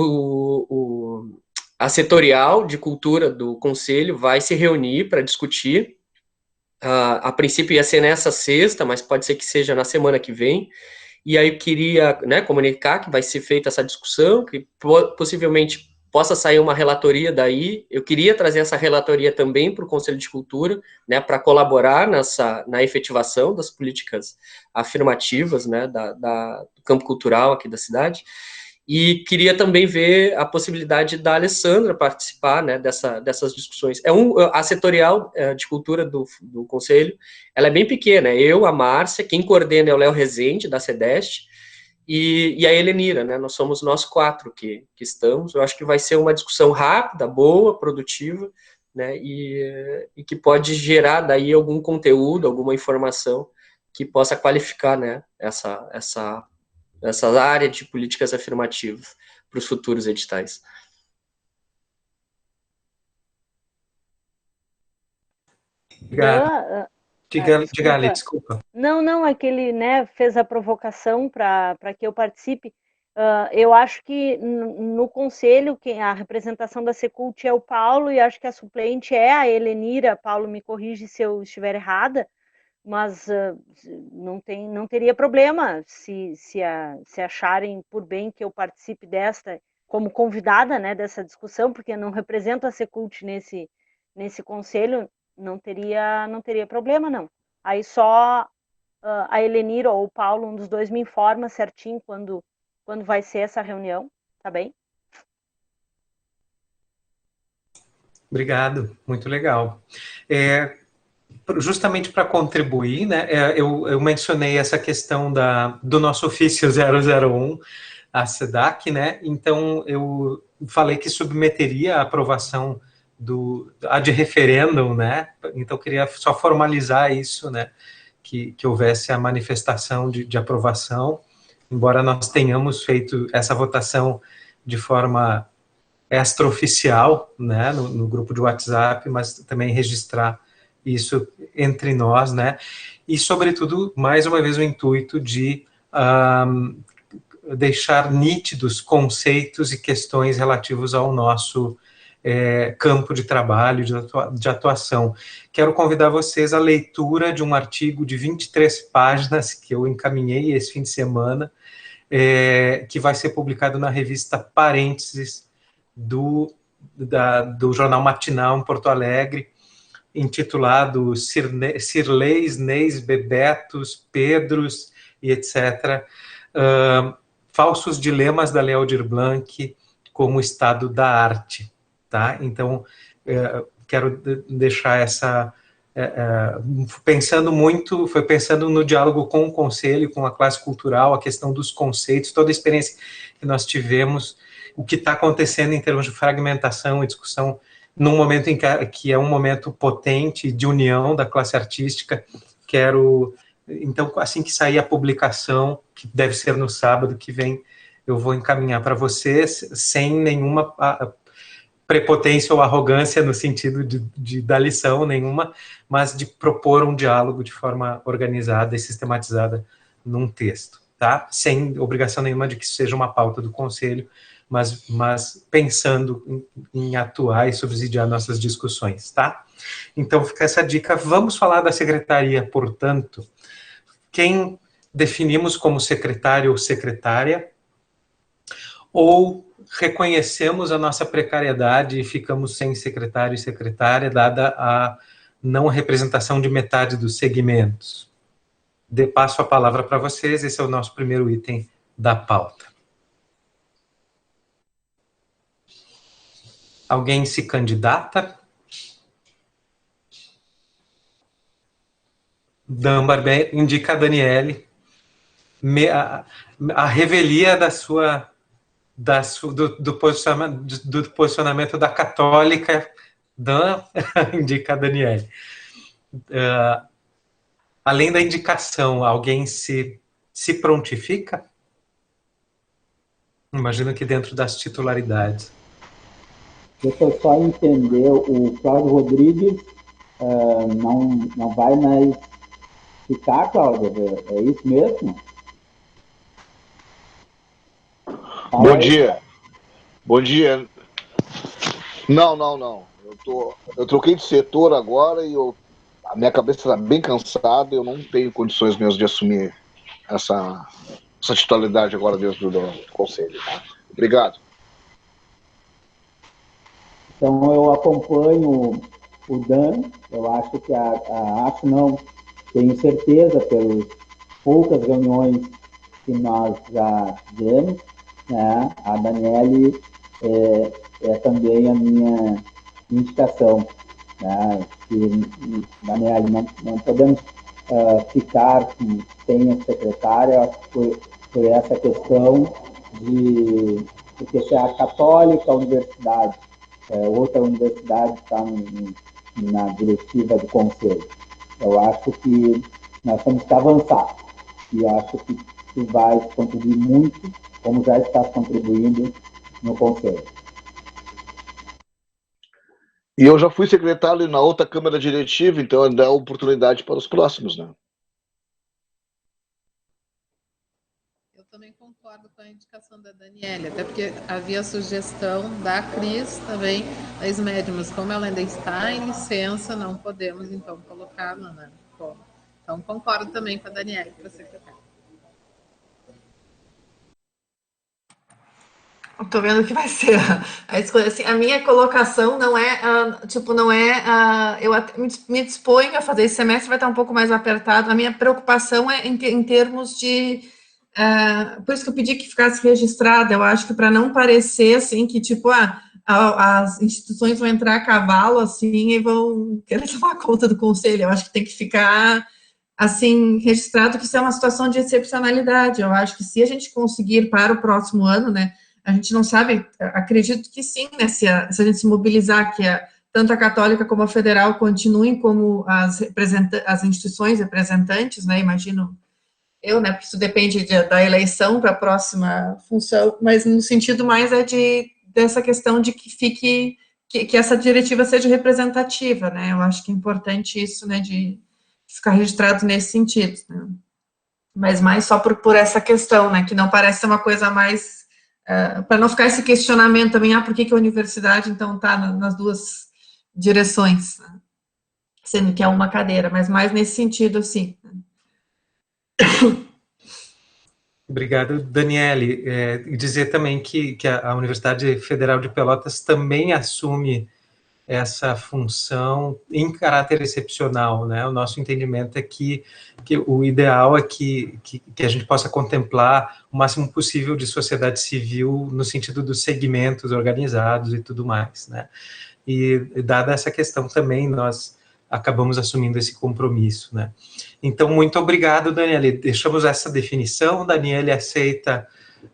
a setorial de cultura do Conselho vai se reunir para discutir. A princípio ia ser nessa sexta, mas pode ser que seja na semana que vem. E aí eu queria, né, comunicar que vai ser feita essa discussão, que possivelmente possa sair uma relatoria daí. Eu queria trazer essa relatoria também para o Conselho de Cultura, né, para colaborar na efetivação das políticas afirmativas, né, do campo cultural aqui da cidade. E queria também ver a possibilidade da Alessandra participar, né, dessas discussões. A setorial de cultura do Conselho, ela é bem pequena. Eu, a Márcia, quem coordena é o Léo Rezende, da CEDEST, e a Helenira, né? Somos nós 4 que estamos. Eu acho que vai ser uma discussão rápida, boa, produtiva, né, e que pode gerar daí algum conteúdo, alguma informação que possa qualificar, né, essa área de políticas afirmativas para os futuros editais. Obrigado. Diga, Ali, desculpa. Não, é que ele, né, fez a provocação para que eu participe. Eu acho que no conselho a representação da Secult é o Paulo, e acho que a suplente é a Helenira. Paulo, me corrige se eu estiver errada, mas não teria problema se acharem por bem que eu participe desta como convidada, né, dessa discussão, porque não represento a Secult nesse conselho. Não teria problema, não. Aí só a Helenira ou o Paulo, um dos dois, me informa certinho quando vai ser essa reunião, tá bem? Obrigado, muito legal. Justamente para contribuir, né, eu mencionei essa questão do nosso ofício 001, a SEDAC, né, então eu falei que submeteria a aprovação de referêndum, né, então queria só formalizar isso, né, que houvesse a manifestação de aprovação, embora nós tenhamos feito essa votação de forma extraoficial, né, no grupo de WhatsApp, mas também registrar isso entre nós, né, e, sobretudo, mais uma vez, o intuito de deixar nítidos conceitos e questões relativos ao nosso campo de trabalho, de atuação. Quero convidar vocês à leitura de um artigo de 23 páginas que eu encaminhei esse fim de semana, que vai ser publicado na revista Parênteses do Jornal Matinal em Porto Alegre, intitulado Cirleis, Neis, Bebetos, Pedros e etc., falsos dilemas da Lei Aldir Blanc como estado da arte. Tá? Então, quero deixar essa... foi pensando no diálogo com o Conselho, com a classe cultural, a questão dos conceitos, toda a experiência que nós tivemos, o que está acontecendo em termos de fragmentação e discussão, num momento que é um momento potente de união da classe artística. Então, assim que sair a publicação, que deve ser no sábado que vem, eu vou encaminhar para vocês, sem nenhuma prepotência ou arrogância no sentido de dar lição nenhuma, mas de propor um diálogo de forma organizada e sistematizada num texto, tá? Sem obrigação nenhuma de que seja uma pauta do Conselho, mas pensando em atuar e subsidiar nossas discussões, tá? Então fica essa dica. Vamos falar da secretaria, portanto. Quem definimos como secretário ou secretária, ou reconhecemos a nossa precariedade e ficamos sem secretário e secretária, dada a não representação de metade dos segmentos. Passo a palavra para vocês, esse é o nosso primeiro item da pauta. Alguém se candidata? Dan Barber indica a Daniele. A revelia do posicionamento da católica, Dan indica a Daniele. Além da indicação, alguém se prontifica? Imagino que dentro das titularidades. Deixa eu só entender, o Cláudio Rodrigues não vai mais ficar, Cláudio? É isso mesmo? Bom dia. Bom dia. Não. Eu troquei de setor agora e a minha cabeça está bem cansada, eu não tenho condições mesmo de assumir essa titularidade agora dentro do Conselho. Tá? Obrigado. Então, eu acompanho o Dan, eu acho que tenho certeza, pelas poucas reuniões que nós já tivemos, né, a Daniele é também a minha indicação. Né, Daniele, não podemos ficar sem a secretária por essa questão porque se a católica, a universidade, outra universidade está na diretiva do Conselho. Eu acho que nós temos que avançar. E eu acho que tu vai contribuir muito, como já está contribuindo no Conselho. E eu já fui secretário na outra Câmara Diretiva, então dá oportunidade para os próximos, né? Também concordo com a indicação da Daniele, até porque havia sugestão da Cris também, da SMED, mas como ela ainda está em licença, não podemos, então, colocá-la, né? Bom, então, concordo também com a Daniele para secretária. Estou vendo o que vai ser a escolha. Assim, a minha colocação não é, eu me disponho a fazer esse semestre, vai estar um pouco mais apertado. A minha preocupação é em termos de... por isso que eu pedi que ficasse registrada. Eu acho que para não parecer assim que tipo as instituições vão entrar a cavalo assim e vão querer tomar conta do conselho. Eu acho que tem que ficar assim registrado que isso é uma situação de excepcionalidade. Eu acho que se a gente conseguir para o próximo ano, né, a gente não sabe, acredito que sim, né, se a gente se mobilizar, que tanto a católica como a federal continuem como as instituições representantes, né, imagino né, porque isso depende da eleição para a próxima função, mas no sentido mais de dessa questão de que fique, que essa diretiva seja representativa, né? Eu acho que é importante isso, né, de ficar registrado nesse sentido, né? Mas mais só por essa questão, né, que não parece ser uma coisa mais, para não ficar esse questionamento também, por que a universidade, então, está nas duas direções, né? Sendo que é uma cadeira, mas mais nesse sentido, assim. Obrigado, Daniele. E dizer também que a Universidade Federal de Pelotas também assume essa função em caráter excepcional, né? O nosso entendimento é que o ideal é que a gente possa contemplar o máximo possível de sociedade civil no sentido dos segmentos organizados e tudo mais, né? E dada essa questão também, nós acabamos assumindo esse compromisso, né? Então, muito obrigado, Daniele. Deixamos essa definição. Daniele aceita,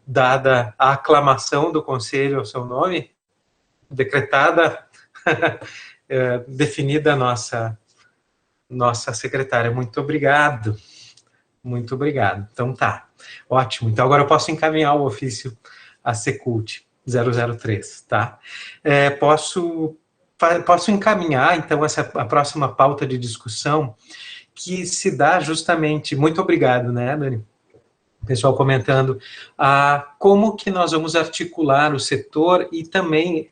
dada a aclamação do Conselho ao seu nome, decretada, definida a nossa secretária. Muito obrigado. Muito obrigado. Então, tá. Ótimo. Então, agora eu posso encaminhar o ofício a Secult 003, tá? Posso encaminhar, então, a próxima pauta de discussão, que se dá justamente, muito obrigado, né, Dani? Pessoal comentando, como que nós vamos articular o setor e também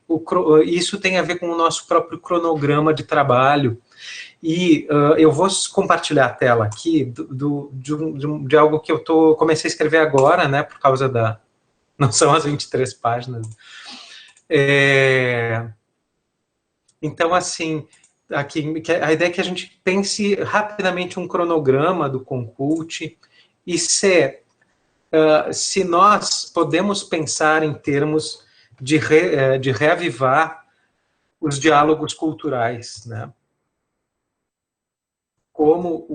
isso tem a ver com o nosso próprio cronograma de trabalho. E eu vou compartilhar a tela aqui de algo que eu comecei a escrever agora, né, por causa não são as 23 páginas. Então, assim, aqui, a ideia é que a gente pense rapidamente um cronograma do Concult e se nós podemos pensar em termos de reavivar os diálogos culturais, né? Como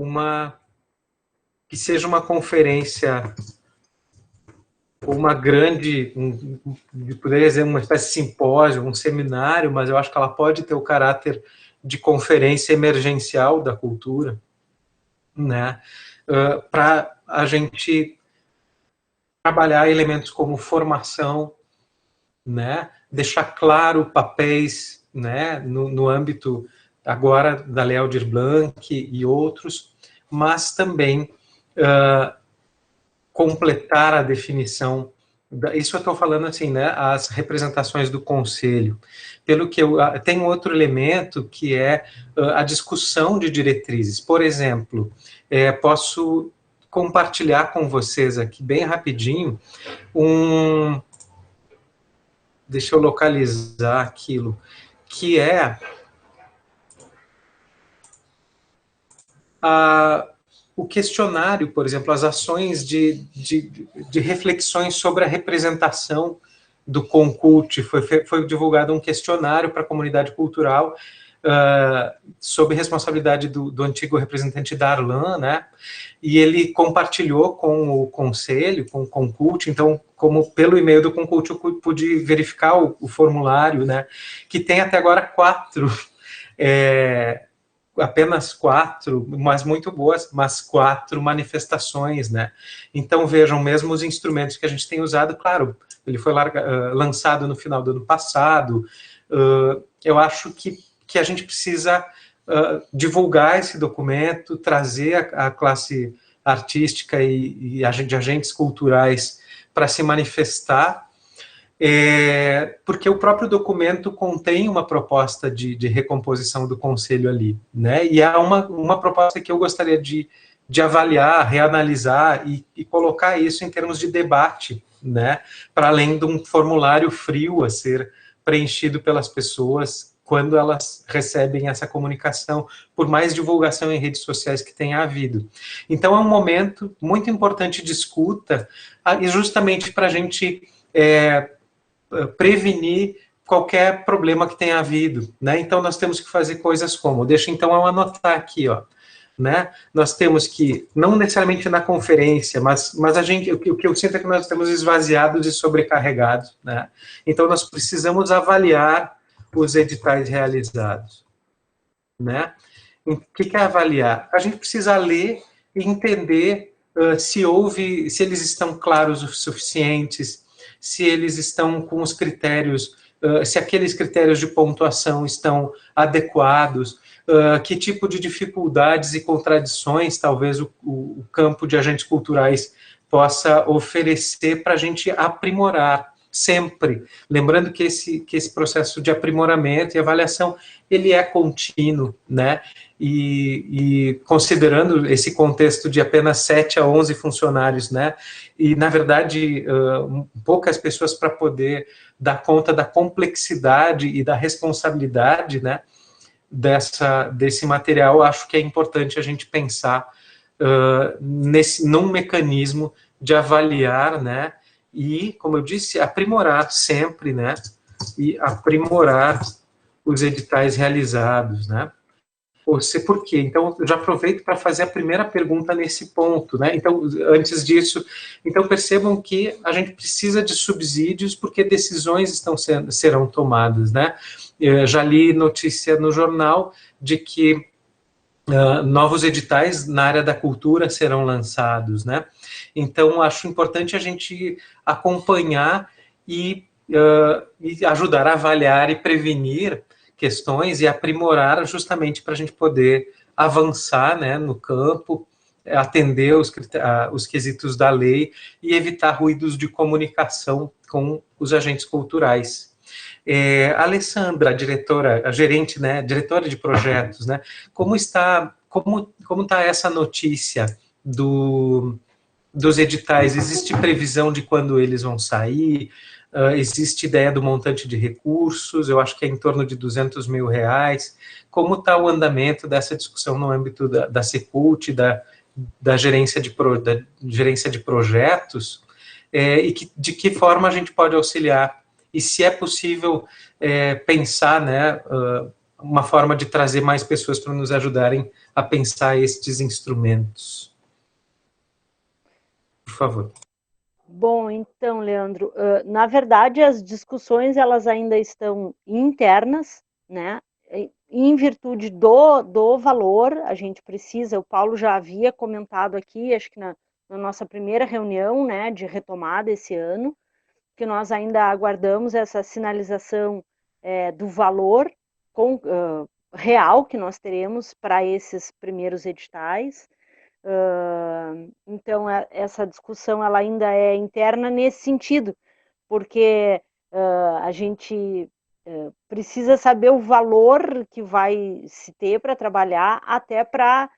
que seja uma conferência, uma grande, poderia dizer uma espécie de simpósio, um seminário, mas eu acho que ela pode ter o caráter de conferência emergencial da cultura, né? Para a gente trabalhar elementos como formação, né? Deixar claro papéis, né? No âmbito agora da Lei Aldir Blanc e outros, mas também completar a definição, isso eu estou falando assim, né, as representações do Conselho. Pelo que tem outro elemento que é a discussão de diretrizes. Por exemplo, posso compartilhar com vocês aqui bem rapidinho deixa eu localizar aquilo, que é o questionário, por exemplo, as ações de reflexões sobre a representação do Concult. Foi divulgado um questionário para a comunidade cultural sob responsabilidade do antigo representante Darlan, né? E ele compartilhou com o Conselho, com o Concult. Então, como pelo e-mail do Concult eu pude verificar o formulário, né? Que tem até agora 4 apenas 4, mas muito boas, mas 4 manifestações, né? Então, vejam, mesmo os instrumentos que a gente tem usado, claro, ele foi lançado no final do ano passado, eu acho que a gente precisa divulgar esse documento, trazer a classe artística e de agentes culturais para se manifestar, porque o próprio documento contém uma proposta de recomposição do Conselho ali, né? E há uma proposta que eu gostaria de avaliar, reanalisar e colocar isso em termos de debate, né? Para além de um formulário frio a ser preenchido pelas pessoas quando elas recebem essa comunicação, por mais divulgação em redes sociais que tenha havido. Então, é um momento muito importante de escuta, e justamente para a gente prevenir qualquer problema que tenha havido, né? Então, nós temos que fazer coisas como, deixa então eu anotar aqui, ó, né? Nós temos que, não necessariamente na conferência, mas o que eu sinto é que nós estamos esvaziados e sobrecarregados, né? Então, nós precisamos avaliar os editais realizados, né? O que é avaliar? A gente precisa ler e entender se eles estão claros o suficientes, se eles estão com os critérios se aqueles critérios de pontuação estão adequados, que tipo de dificuldades e contradições talvez o campo de agentes culturais possa oferecer para a gente aprimorar sempre. Lembrando que esse processo de aprimoramento e avaliação, ele é contínuo, né? E considerando esse contexto de apenas 7 a 11 funcionários, né? E, na verdade, poucas pessoas para poder dar conta da complexidade e da responsabilidade, né? Desse material, acho que é importante a gente pensar num mecanismo de avaliar, né, e, como eu disse, aprimorar sempre, né, e aprimorar os editais realizados, né. Por quê? Então, eu já aproveito para fazer a primeira pergunta nesse ponto, né, então, antes disso, então percebam que a gente precisa de subsídios porque decisões serão tomadas, né. Eu já li notícia no jornal de que novos editais na área da cultura serão lançados, né? Então, acho importante a gente acompanhar e ajudar a avaliar e prevenir questões e aprimorar justamente para a gente poder avançar, né, no campo, atender os quesitos da lei e evitar ruídos de comunicação com os agentes culturais. Alessandra, a gerente, né, diretora de projetos, né, como está essa notícia dos editais? Existe previsão de quando eles vão sair? Existe ideia do montante de recursos? Eu acho que é em torno de R$200 mil. Como está o andamento dessa discussão no âmbito da Secult, da gerência de projetos? E de que forma a gente pode auxiliar? E se é possível pensar, né, uma forma de trazer mais pessoas para nos ajudarem a pensar estes instrumentos. Por favor. Bom, então, Leandro, na verdade, as discussões, elas ainda estão internas, né, em virtude do valor, a gente precisa, o Paulo já havia comentado aqui, acho que na nossa primeira reunião, né, de retomada esse ano, que nós ainda aguardamos essa sinalização do valor real que nós teremos para esses primeiros editais. Então, essa discussão ela ainda é interna nesse sentido, porque a gente precisa saber o valor que vai se ter para trabalhar, até para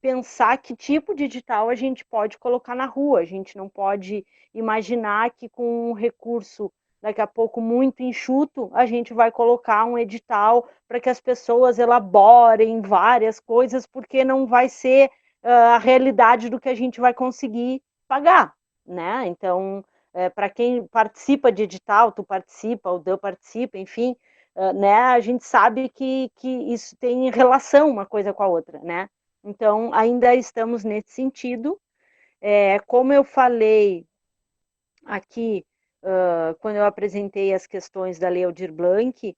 pensar que tipo de edital a gente pode colocar na rua. A gente não pode imaginar que com um recurso daqui a pouco muito enxuto, a gente vai colocar um edital para que as pessoas elaborem várias coisas, porque não vai ser a realidade do que a gente vai conseguir pagar, né? Então, para quem participa de edital, tu participa, o Deu participa, enfim, né? A gente sabe que isso tem relação uma coisa com a outra, né? Então, ainda estamos nesse sentido. Como eu falei aqui, quando eu apresentei as questões da Lei Aldir Blanc,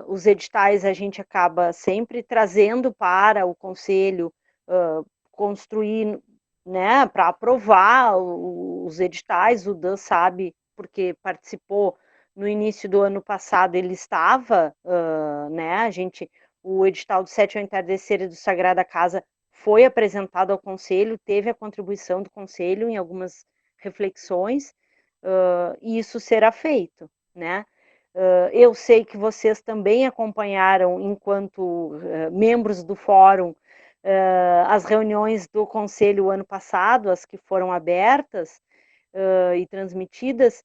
os editais a gente acaba sempre trazendo para o Conselho construir, né, para aprovar os editais. O Dan sabe, porque participou no início do ano passado, ele estava, né, o edital do Sétimo Entardecer e do Sagrada Casa foi apresentado ao Conselho, teve a contribuição do Conselho em algumas reflexões, e isso será feito, né? Eu sei que vocês também acompanharam, enquanto membros do Fórum, as reuniões do Conselho ano passado, as que foram abertas e transmitidas,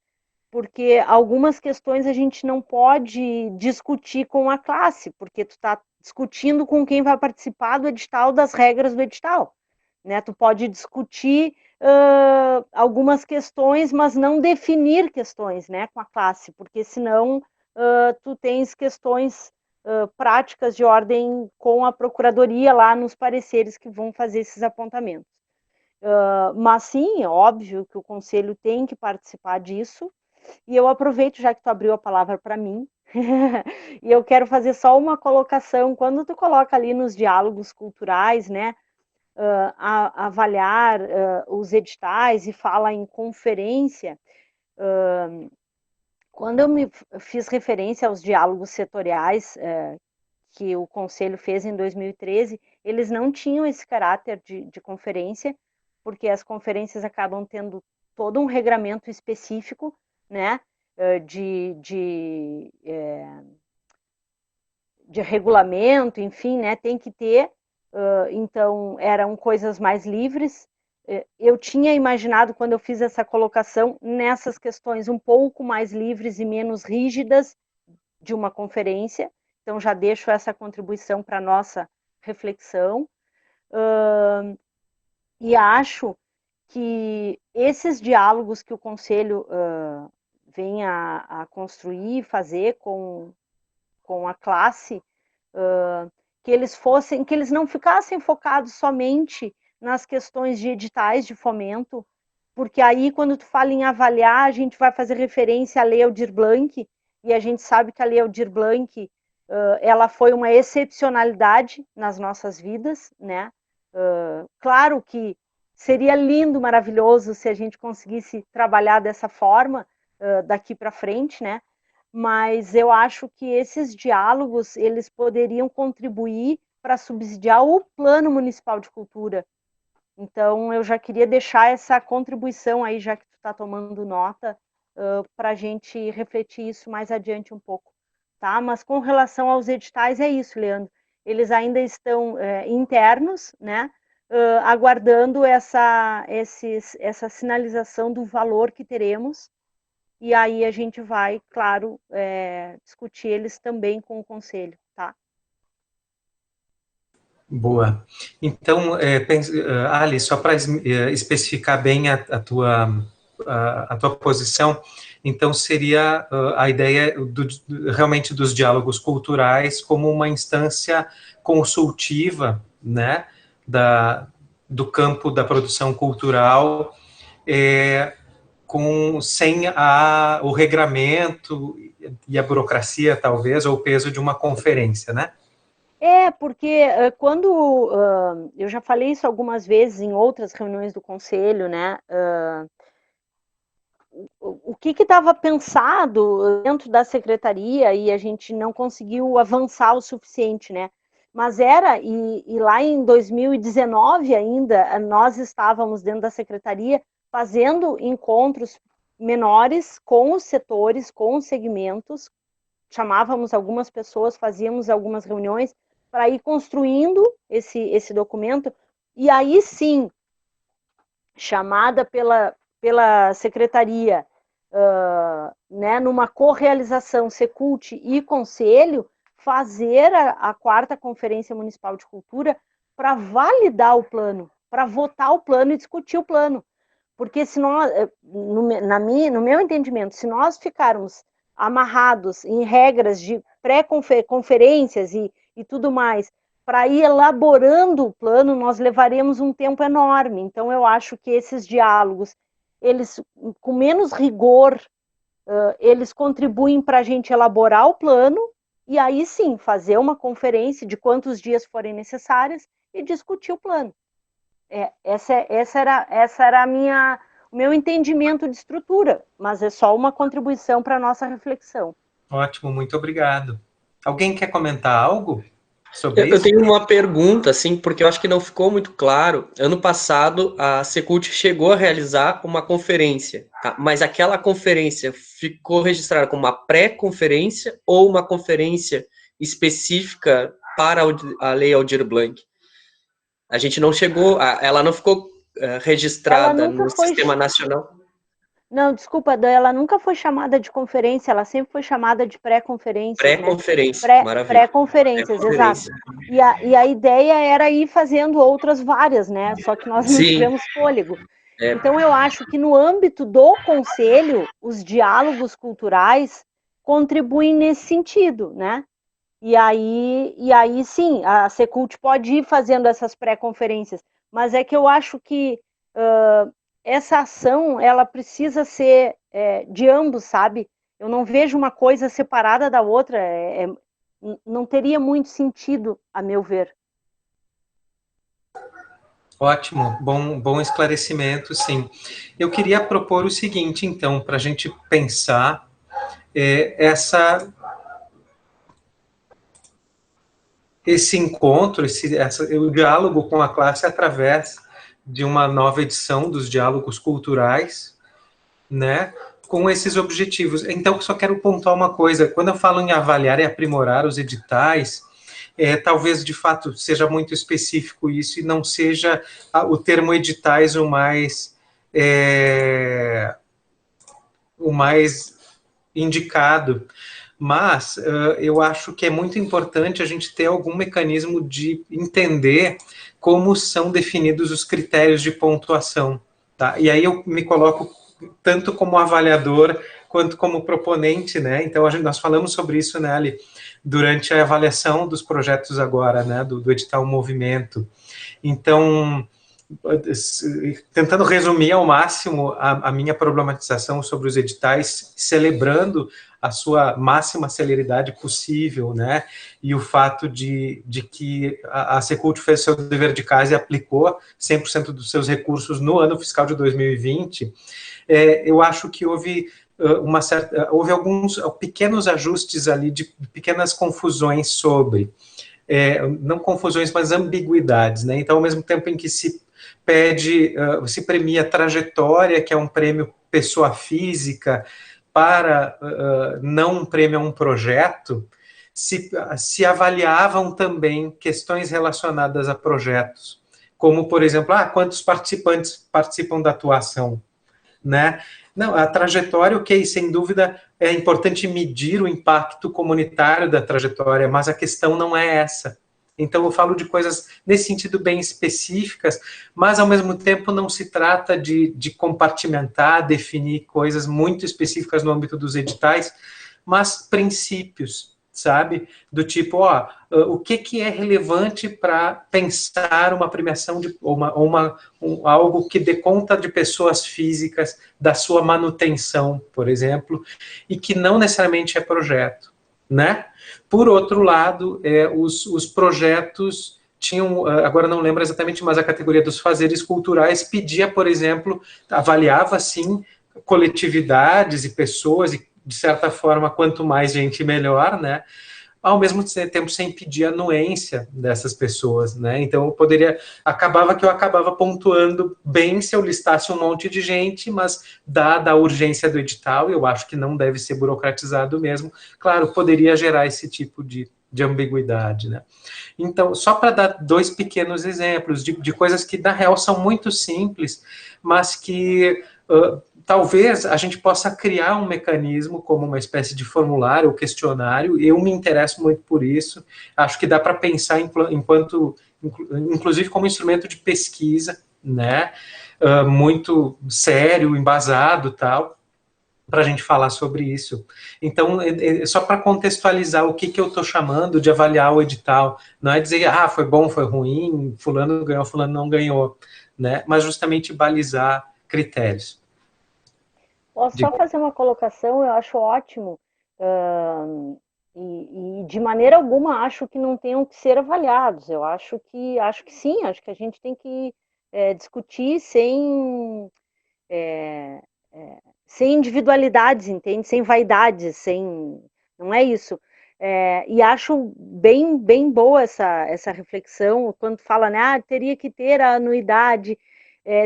porque algumas questões a gente não pode discutir com a classe, porque tu está discutindo com quem vai participar do edital, das regras do edital, né? Tu pode discutir algumas questões, mas não definir questões, né, com a classe, porque senão tu tens questões práticas de ordem com a procuradoria lá nos pareceres que vão fazer esses apontamentos. Mas sim, é óbvio que o Conselho tem que participar disso, e eu aproveito, já que tu abriu a palavra para mim, e eu quero fazer só uma colocação. Quando tu coloca ali nos diálogos culturais, né, avaliar os editais e fala em conferência, Quando eu me fiz referência aos diálogos setoriais que o Conselho fez em 2013, eles não tinham esse caráter de conferência, porque as conferências acabam tendo todo um regramento específico, né, de regulamento, enfim, né, tem que ter, então eram coisas mais livres. Eu tinha imaginado, quando eu fiz essa colocação, nessas questões um pouco mais livres e menos rígidas de uma conferência, então já deixo essa contribuição para a nossa reflexão, e acho que esses diálogos que o Conselho vem a construir, fazer com a classe, que eles não ficassem focados somente nas questões de editais de fomento, porque aí, quando tu fala em avaliar, a gente vai fazer referência à Lei Aldir Blanc, e a gente sabe que a Lei Aldir Blanc, ela foi uma excepcionalidade nas nossas vidas, né? Claro que seria lindo, maravilhoso, se a gente conseguisse trabalhar dessa forma daqui para frente, né? Mas eu acho que esses diálogos, eles poderiam contribuir para subsidiar o Plano Municipal de Cultura. Então, eu já queria deixar essa contribuição aí, já que tu está tomando nota, para a gente refletir isso mais adiante um pouco, tá? Mas com relação aos editais, é isso, Leandro. Eles ainda estão internos, né? Aguardando essa sinalização do valor que teremos, e aí a gente vai, claro, discutir eles também com o Conselho, tá? Boa. Então, Ali, só para especificar bem a tua posição, então seria a ideia realmente dos diálogos culturais como uma instância consultiva, né, do campo da produção cultural, sem o regramento e a burocracia, talvez, ou o peso de uma conferência, né? Porque quando eu já falei isso algumas vezes em outras reuniões do Conselho, né? O que estava pensado dentro da secretaria e a gente não conseguiu avançar o suficiente, né? Mas e lá em 2019 ainda, nós estávamos dentro da secretaria fazendo encontros menores com os setores, com os segmentos, chamávamos algumas pessoas, fazíamos algumas reuniões para ir construindo esse documento, e aí sim, chamada pela secretaria, né, numa correalização Secult e Conselho, fazer a 4ª Conferência Municipal de Cultura para validar o plano, para votar o plano e discutir o plano. Porque se nós, no meu entendimento, se nós ficarmos amarrados em regras de pré-conferências e tudo mais, para ir elaborando o plano, nós levaremos um tempo enorme. Então, eu acho que esses diálogos, eles, com menos rigor, eles contribuem para a gente elaborar o plano e aí sim, fazer uma conferência de quantos dias forem necessários e discutir o plano. Essa era o meu entendimento de estrutura, mas é só uma contribuição para a nossa reflexão. Ótimo, muito obrigado. Alguém quer comentar algo sobre isso? Eu tenho uma pergunta, assim, porque eu acho que não ficou muito claro. Ano passado, a Secult chegou a realizar uma conferência, tá? Mas aquela conferência ficou registrada como uma pré-conferência ou uma conferência específica para a Lei Aldir Blanc? A gente não chegou, ela não ficou registrada no Sistema Nacional. Não, desculpa, ela nunca foi chamada de conferência, ela sempre foi chamada de pré-conferência. Pré-conferência, né? maravilha. Pré-conferências, exato. E a ideia era ir fazendo outras várias, né? Só que nós não tivemos fôlego. Então, eu acho que no âmbito do Conselho, os diálogos culturais contribuem nesse sentido, né? E aí sim, a Secult pode ir fazendo essas pré-conferências, mas é que eu acho que essa ação, ela precisa ser de ambos, sabe? Eu não vejo uma coisa separada da outra, não teria muito sentido, a meu ver. Ótimo, bom esclarecimento, sim. Eu queria propor o seguinte, então, para a gente pensar esse encontro, o diálogo com a classe através de uma nova edição dos diálogos culturais, né, com esses objetivos. Então, só quero pontuar uma coisa, quando eu falo em avaliar e aprimorar os editais, talvez, de fato, seja muito específico isso e não seja o termo editais o mais indicado, mas eu acho que é muito importante a gente ter algum mecanismo de entender como são definidos os critérios de pontuação, tá? E aí eu me coloco tanto como avaliador quanto como proponente, né? Então nós falamos sobre isso, né, Ali, durante a avaliação dos projetos agora, né, do edital Movimento. Então, tentando resumir ao máximo a minha problematização sobre os editais, celebrando a sua máxima celeridade possível, né, e o fato de que a Secult fez seu dever de casa e aplicou 100% dos seus recursos no ano fiscal de 2020, eu acho que houve alguns pequenos ajustes ali, de pequenas confusões sobre, não confusões, mas ambiguidades, né, então ao mesmo tempo em que se premia trajetória, que é um prêmio pessoa física, para não um prêmio a um projeto, se avaliavam também questões relacionadas a projetos, como, por exemplo, quantos participantes participam da atuação, né? Não, a trajetória, ok, sem dúvida é importante medir o impacto comunitário da trajetória, mas a questão não é essa. Então, eu falo de coisas nesse sentido bem específicas, mas, ao mesmo tempo, não se trata de compartimentar, definir coisas muito específicas no âmbito dos editais, mas princípios, sabe? Do tipo, o que é relevante para pensar uma premiação, algo que dê conta de pessoas físicas, da sua manutenção, por exemplo, e que não necessariamente é projeto, né? Por outro lado, os projetos tinham, agora não lembro exatamente, mas a categoria dos fazeres culturais pedia, por exemplo, avaliava, sim, coletividades e pessoas, e, de certa forma, quanto mais gente, melhor, né? Ao mesmo tempo, sem pedir anuência dessas pessoas, né? Então, acabava pontuando bem se eu listasse um monte de gente, mas, dada a urgência do edital, eu acho que não deve ser burocratizado mesmo, claro, poderia gerar esse tipo de ambiguidade, né? Então, só para dar dois pequenos exemplos de coisas que, na real, são muito simples, mas que talvez a gente possa criar um mecanismo como uma espécie de formulário ou questionário. Eu me interesso muito por isso, acho que dá para pensar inclusive como instrumento de pesquisa, né, muito sério, embasado, tal, para a gente falar sobre isso. Então, só para contextualizar o que eu estou chamando de avaliar o edital, não é dizer, foi bom, foi ruim, fulano ganhou, fulano não ganhou, né, mas justamente balizar critérios. Posso só fazer uma colocação? Eu acho ótimo, e de maneira alguma acho que não tenham que ser avaliados. Eu acho que sim, acho que a gente tem que discutir sem individualidades, entende? Sem vaidades, não é isso. E acho bem boa essa reflexão, quando fala, né, teria que ter a anuidade.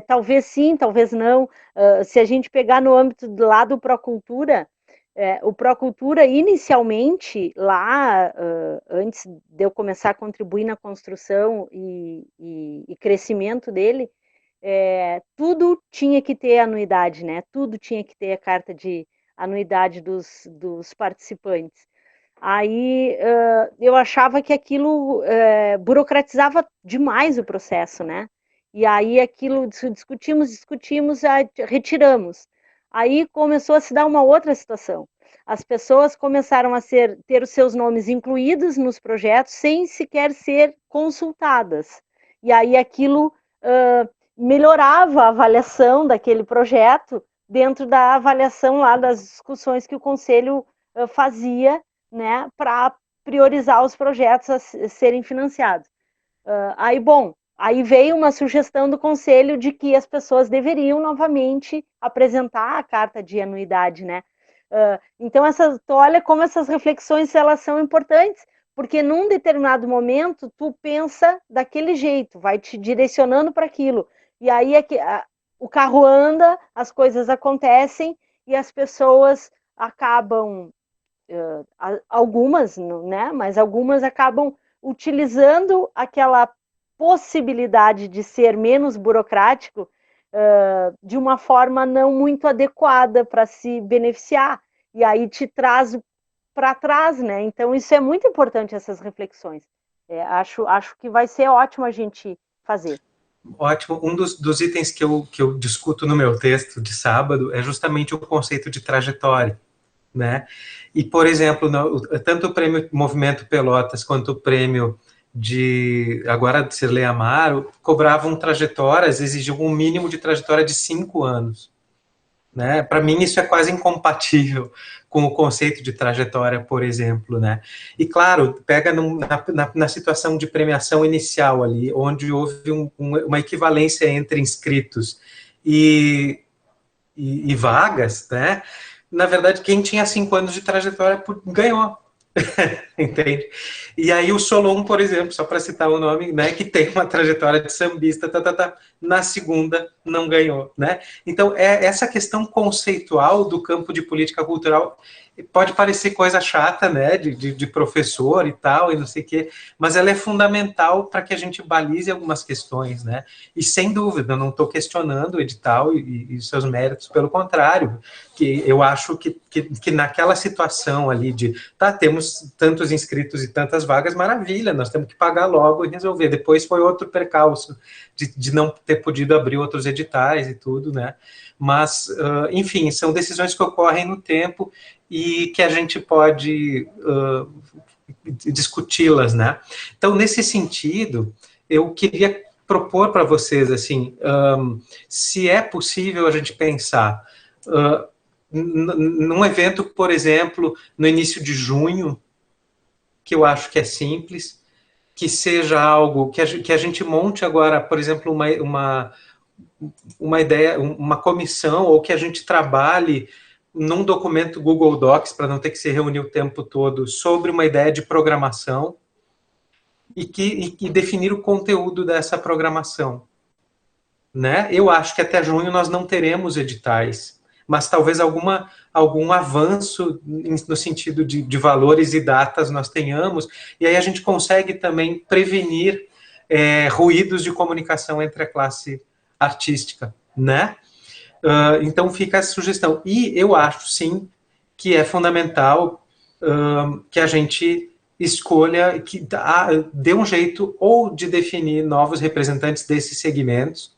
Talvez sim, talvez não. Se a gente pegar no âmbito do lado Procultura, o Procultura, inicialmente, lá, antes de eu começar a contribuir na construção e crescimento dele, tudo tinha que ter anuidade, né? Tudo tinha que ter a carta de anuidade dos participantes. Aí eu achava que aquilo burocratizava demais o processo, né? E aí aquilo discutimos, retiramos. Aí começou a se dar uma outra situação. As pessoas começaram a ter os seus nomes incluídos nos projetos sem sequer ser consultadas. E aí aquilo melhorava a avaliação daquele projeto dentro da avaliação lá das discussões que o Conselho fazia, né, para priorizar os projetos a serem financiados. Aí veio uma sugestão do Conselho de que as pessoas deveriam novamente apresentar a carta de anuidade, né? Então, tu olha como essas reflexões, elas são importantes, porque num determinado momento, tu pensa daquele jeito, vai te direcionando para aquilo. E aí o carro anda, as coisas acontecem, e as pessoas acabam, algumas, né, mas algumas acabam utilizando aquela possibilidade de ser menos burocrático de uma forma não muito adequada para se beneficiar, e aí te traz para trás, né? Então, isso é muito importante, essas reflexões. Acho que vai ser ótimo a gente fazer. Ótimo. Um dos itens que eu discuto no meu texto de sábado é justamente o conceito de trajetória, né? E, por exemplo, tanto o prêmio Movimento Pelotas quanto o prêmio agora de Cirlei Amaro cobravam trajetórias, exigiam um mínimo de trajetória de 5 anos. Né? Para mim, isso é quase incompatível com o conceito de trajetória, por exemplo. Né? E, claro, pega na situação de premiação inicial ali, onde houve uma equivalência entre inscritos e vagas, né? Na verdade, quem tinha 5 anos de trajetória ganhou. Entende? E aí o Solon, por exemplo, só para citar o nome, né, que tem uma trajetória de sambista, na segunda não ganhou, né? Então, essa questão conceitual do campo de política cultural pode parecer coisa chata, né, de professor e tal, e não sei o quê, mas ela é fundamental para que a gente balize algumas questões, né? E sem dúvida, eu não estou questionando o edital e seus méritos, pelo contrário, que eu acho que naquela situação ali temos tantos inscritos e tantas vagas, maravilha, nós temos que pagar logo e resolver. Depois foi outro percalço de não ter podido abrir outros editais e tudo, né? Mas, enfim, são decisões que ocorrem no tempo e que a gente pode discuti-las, né? Então, nesse sentido, eu queria propor para vocês, assim, se é possível a gente pensar num evento, por exemplo, no início de junho, que eu acho que é simples, que seja algo que a gente monte agora, por exemplo, uma ideia, uma comissão, ou que a gente trabalhe num documento Google Docs, para não ter que se reunir o tempo todo, sobre uma ideia de programação e definir o conteúdo dessa programação. Né? Eu acho que até junho nós não teremos editais, mas talvez algum avanço no sentido de valores e datas nós tenhamos, e aí a gente consegue também prevenir ruídos de comunicação entre a classe artística, né? Então fica a sugestão. E eu acho, sim, que é fundamental que a gente escolha, que dê um jeito ou de definir novos representantes desses segmentos,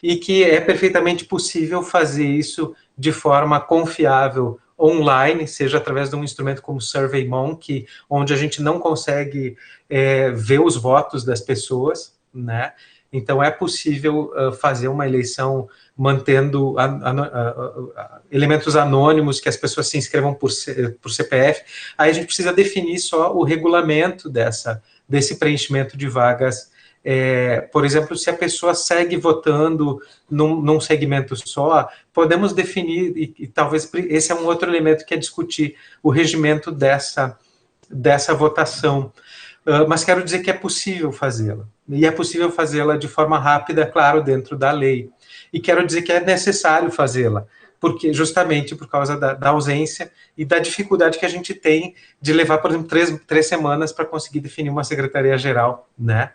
e que é perfeitamente possível fazer isso de forma confiável online, seja através de um instrumento como SurveyMonkey, onde a gente não consegue ver os votos das pessoas, né? Então, é possível fazer uma eleição mantendo elementos anônimos, que as pessoas se inscrevam por CPF. Aí a gente precisa definir só o regulamento desse preenchimento de vagas. Por exemplo, se a pessoa segue votando num segmento só, podemos definir, e talvez esse é um outro elemento que é discutir o regimento dessa votação. Mas quero dizer que é possível fazê-la. E é possível fazê-la de forma rápida, claro, dentro da lei. E quero dizer que é necessário fazê-la, porque justamente por causa da ausência e da dificuldade que a gente tem de levar, por exemplo, três semanas para conseguir definir uma secretaria-geral, né?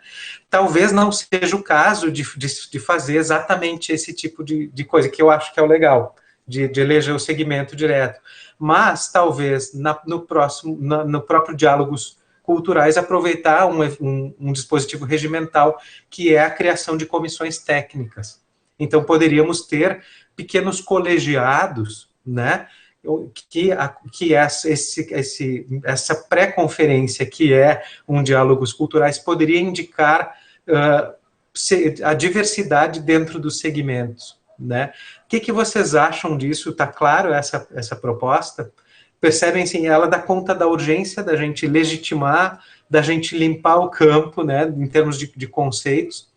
Talvez não seja o caso de fazer exatamente esse tipo de coisa, que eu acho que é o legal, de eleger o segmento direto. Mas, talvez, no próprio Diálogos Culturais, aproveitar um dispositivo regimental, que é a criação de comissões técnicas. Então, poderíamos ter pequenos colegiados, né, que essa pré-conferência, que é um Diálogos Culturais, poderia indicar a diversidade dentro dos segmentos, né? O que vocês acham disso? Está claro essa proposta? Percebem, sim, ela dá conta da urgência da gente legitimar, da gente limpar o campo, né, em termos de conceitos,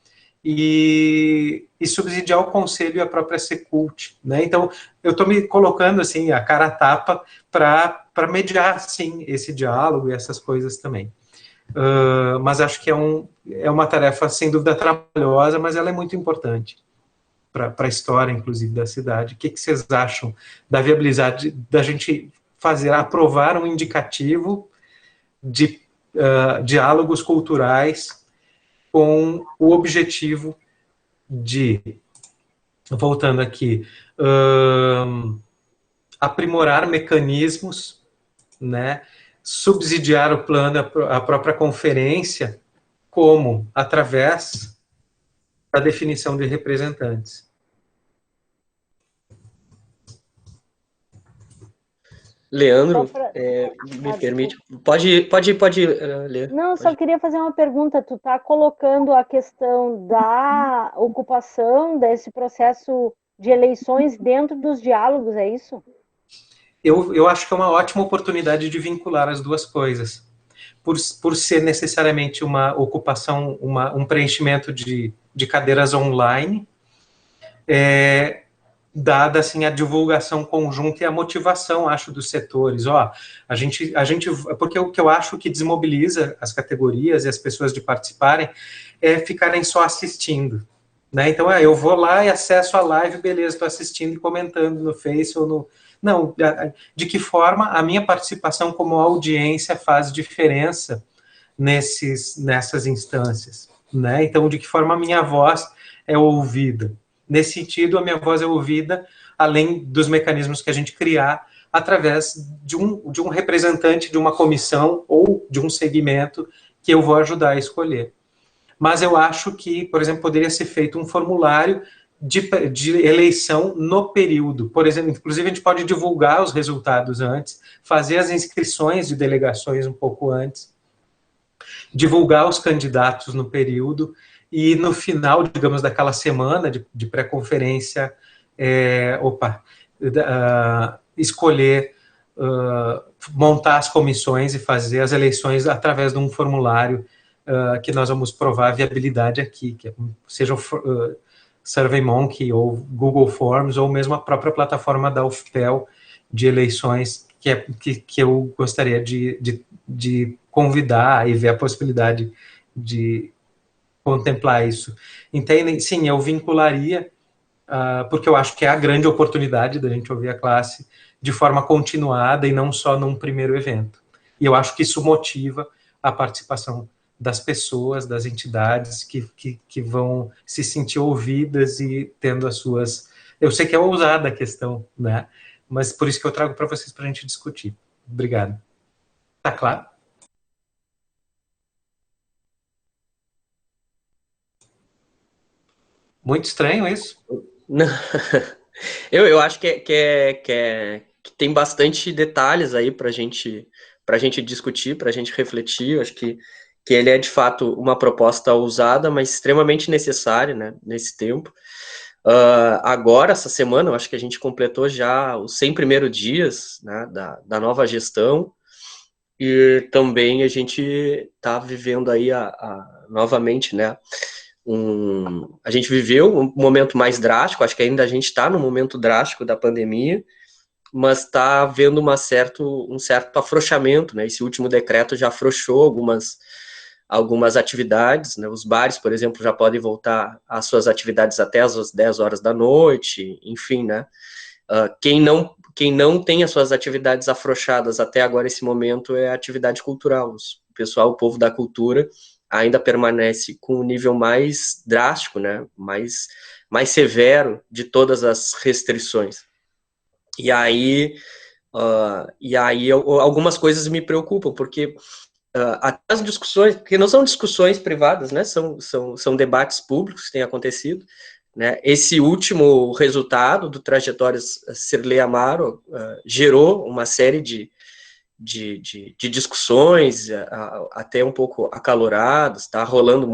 e subsidiar o conselho e a própria Secult, né? Então, eu estou me colocando, assim, a cara a tapa para mediar, sim, esse diálogo e essas coisas também. Mas acho que é uma tarefa, sem dúvida, trabalhosa, mas ela é muito importante para a história, inclusive, da cidade. O que vocês acham da viabilidade da gente aprovar um indicativo de diálogos culturais com o objetivo de, voltando aqui, aprimorar mecanismos, né, subsidiar o plano, a própria conferência, como? Através da definição de representantes. Leandro, me permite... Pode ler. Não, só queria fazer uma pergunta. Tu está colocando a questão da ocupação desse processo de eleições dentro dos diálogos, é isso? Eu acho que é uma ótima oportunidade de vincular as duas coisas. Por ser necessariamente uma ocupação, um preenchimento de cadeiras online, dada assim a divulgação conjunta e a motivação, acho, dos setores. A gente, porque o que eu acho que desmobiliza as categorias e as pessoas de participarem é ficarem só assistindo, né? Então, eu vou lá e acesso a live, beleza, estou assistindo e comentando no Face ou no... Não, de que forma a minha participação como audiência faz diferença nessas instâncias, né? Então, de que forma a minha voz é ouvida. Nesse sentido, a minha voz é ouvida, além dos mecanismos que a gente criar, através de um representante de uma comissão ou de um segmento que eu vou ajudar a escolher. Mas eu acho que, por exemplo, poderia ser feito um formulário de eleição no período. Por exemplo, inclusive a gente pode divulgar os resultados antes, fazer as inscrições de delegações um pouco antes, divulgar os candidatos no período, e no final, digamos, daquela semana de pré-conferência, escolher, montar as comissões e fazer as eleições através de um formulário que nós vamos provar a viabilidade aqui, que seja o SurveyMonkey ou Google Forms, ou mesmo a própria plataforma da UFPEL de eleições, que eu gostaria de convidar e ver a possibilidade de contemplar isso. Entendem? Sim, eu vincularia, porque eu acho que é a grande oportunidade da gente ouvir a classe de forma continuada e não só num primeiro evento. E eu acho que isso motiva a participação das pessoas, das entidades que vão se sentir ouvidas e tendo as suas... Eu sei que é ousada a questão, né? Mas por isso que eu trago para vocês para a gente discutir. Obrigado. Tá claro? Muito estranho isso. Não. Eu acho que tem bastante detalhes aí para gente discutir, para a gente refletir. Eu acho que ele é, de fato, uma proposta ousada, mas extremamente necessária, né, nesse tempo. Agora, essa semana, eu acho que a gente completou já os 100 primeiros dias, né, da nova gestão, e também a gente está vivendo aí novamente, né, a gente viveu um momento mais drástico, acho que ainda a gente está no momento drástico da pandemia, mas está havendo um certo afrouxamento, né? Esse último decreto já afrouxou algumas atividades, né? Os bares, por exemplo, já podem voltar às suas atividades até às 10 horas da noite, enfim, né? Quem não tem as suas atividades afrouxadas até agora, esse momento, é a atividade cultural. O povo da cultura ainda permanece com o nível mais drástico, né, mais severo de todas as restrições. E aí algumas coisas me preocupam, porque até as discussões, porque não são discussões privadas, né, são debates públicos que têm acontecido, né. Esse último resultado do Trajetórias Cirlei Amaro gerou uma série de discussões, até um pouco acaloradas, está rolando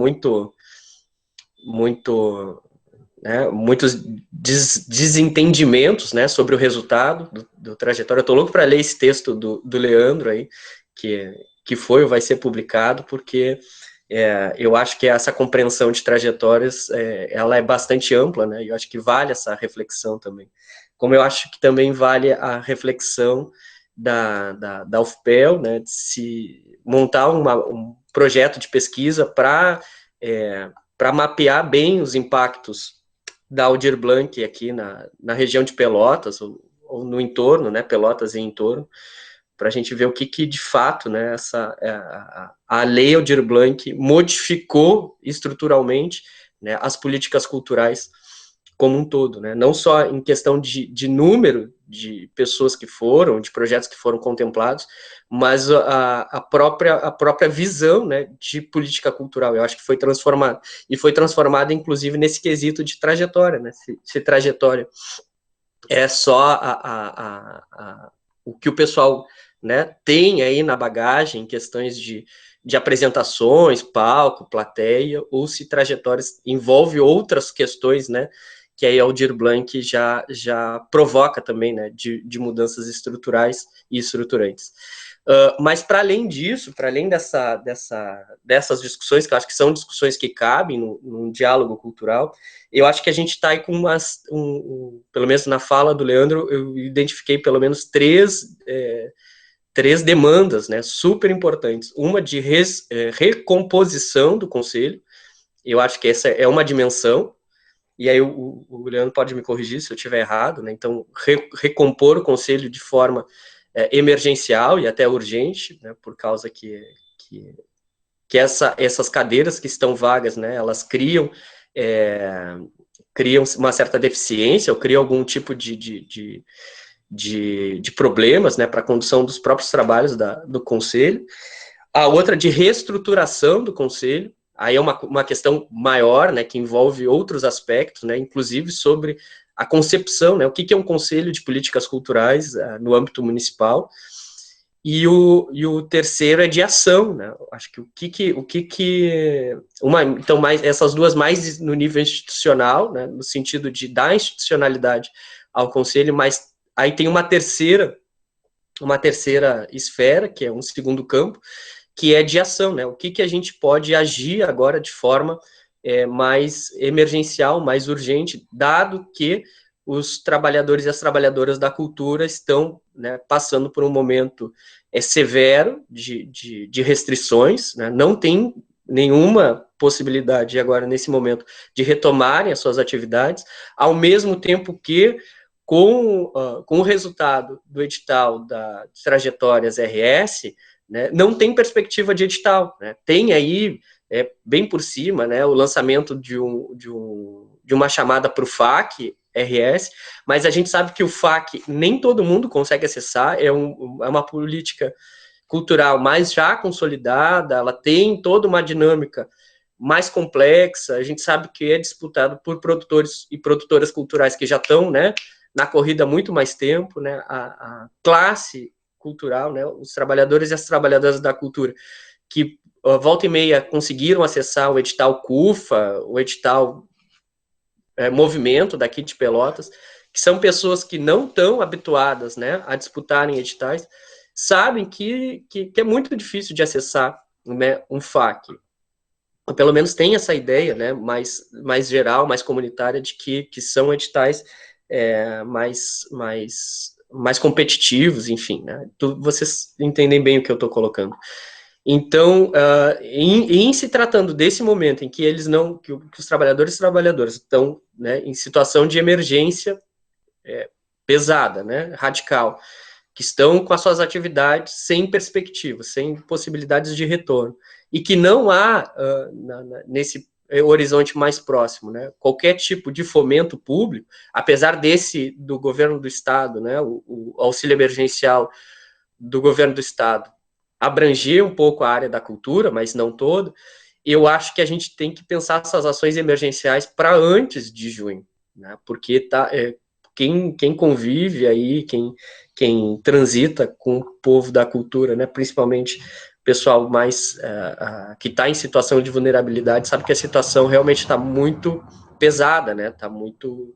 né, muitos desentendimentos, né, sobre o resultado do Trajetória. Eu estou louco para ler esse texto do Leandro aí, que foi ou vai ser publicado, porque Eu acho que essa compreensão de trajetórias, ela é bastante ampla, né? E eu acho que vale essa reflexão também. Como eu acho que também vale a reflexão da UFPEL, né? De se montar um projeto de pesquisa para mapear bem os impactos da Aldir Blanc aqui na região de Pelotas, ou no entorno, né? Pelotas e entorno, para a gente ver o que de fato, né, a lei Aldir Blanc modificou estruturalmente, né, as políticas culturais como um todo, né, não só em questão de número de pessoas que foram, de projetos que foram contemplados, mas a própria visão, né, de política cultural. Eu acho que foi transformada, e foi transformada inclusive nesse quesito de trajetória, né, se trajetória é só o que o pessoal, né, tem aí na bagagem em questões de apresentações, palco, plateia, ou se trajetórias envolve outras questões, né, que aí Aldir Blanc já provoca também, né, de mudanças estruturais e estruturantes. Mas para além disso, para além dessas discussões, que eu acho que são discussões que cabem num diálogo cultural, eu acho que a gente está aí com pelo menos na fala do Leandro, eu identifiquei pelo menos três demandas, né, super importantes. Uma de recomposição do Conselho, eu acho que essa é uma dimensão, e aí o Leandro pode me corrigir se eu estiver errado, né, então recompor o Conselho de forma emergencial e até urgente, né, por causa que essas cadeiras que estão vagas, né, elas criam uma certa deficiência, ou criam algum tipo de problemas, né, para a condução dos próprios trabalhos do Conselho. A outra de reestruturação do Conselho, aí é uma questão maior, né, que envolve outros aspectos, né, inclusive sobre a concepção, né, o que é um Conselho de Políticas Culturais no âmbito municipal. E o terceiro é de ação, né? Acho que então essas duas mais no nível institucional, né, no sentido de dar institucionalidade ao Conselho, mas aí tem uma terceira esfera, que é um segundo campo, que é de ação, né? O que a gente pode agir agora de forma mais emergencial, mais urgente, dado que os trabalhadores e as trabalhadoras da cultura estão, né, passando por um momento severo de restrições, né? Não tem nenhuma possibilidade agora, nesse momento, de retomarem as suas atividades, ao mesmo tempo que, com o resultado do edital da Trajetórias RS, né, não tem perspectiva de edital, né? Tem aí, bem por cima, né, o lançamento de uma chamada para o FAC, RS, mas a gente sabe que o FAC nem todo mundo consegue acessar, é uma política cultural mais já consolidada, ela tem toda uma dinâmica mais complexa, a gente sabe que é disputado por produtores e produtoras culturais que já estão, né, na corrida há muito mais tempo, né, a classe cultural, né, os trabalhadores e as trabalhadoras da cultura, que volta e meia conseguiram acessar o edital CUFA, o edital Movimento daqui de Pelotas, que são pessoas que não estão habituadas, né, a disputarem editais, sabem que é muito difícil de acessar, né, um FAC. Ou pelo menos tem essa ideia, né, mais geral, mais comunitária, de que são editais mais competitivos, enfim, né, vocês entendem bem o que eu estou colocando. Então, em se tratando desse momento em que que os trabalhadores e trabalhadoras estão, né, em situação de emergência pesada, né, radical, que estão com as suas atividades sem perspectiva, sem possibilidades de retorno, e que não há, nesse horizonte mais próximo, né, qualquer tipo de fomento público, apesar do governo do Estado, né, o auxílio emergencial do governo do Estado, abranger um pouco a área da cultura, mas não todo, eu acho que a gente tem que pensar essas ações emergenciais para antes de junho, né? Porque quem convive aí, quem transita com o povo da cultura, né, principalmente pessoal mais que está em situação de vulnerabilidade, sabe que a situação realmente está muito pesada, né? Está muito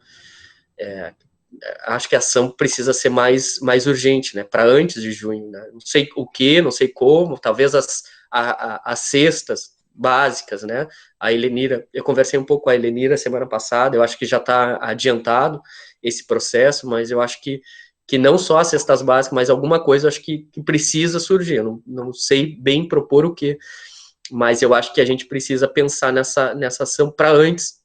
acho que a ação precisa ser mais urgente, né, para antes de junho, né? Não sei o que, não sei como, talvez as cestas básicas, né? A Helenira, eu conversei um pouco com a Helenira semana passada, eu acho que já está adiantado esse processo, mas eu acho que não só as cestas básicas, mas alguma coisa eu acho que precisa surgir. Eu não sei bem propor o quê, mas eu acho que a gente precisa pensar nessa ação para antes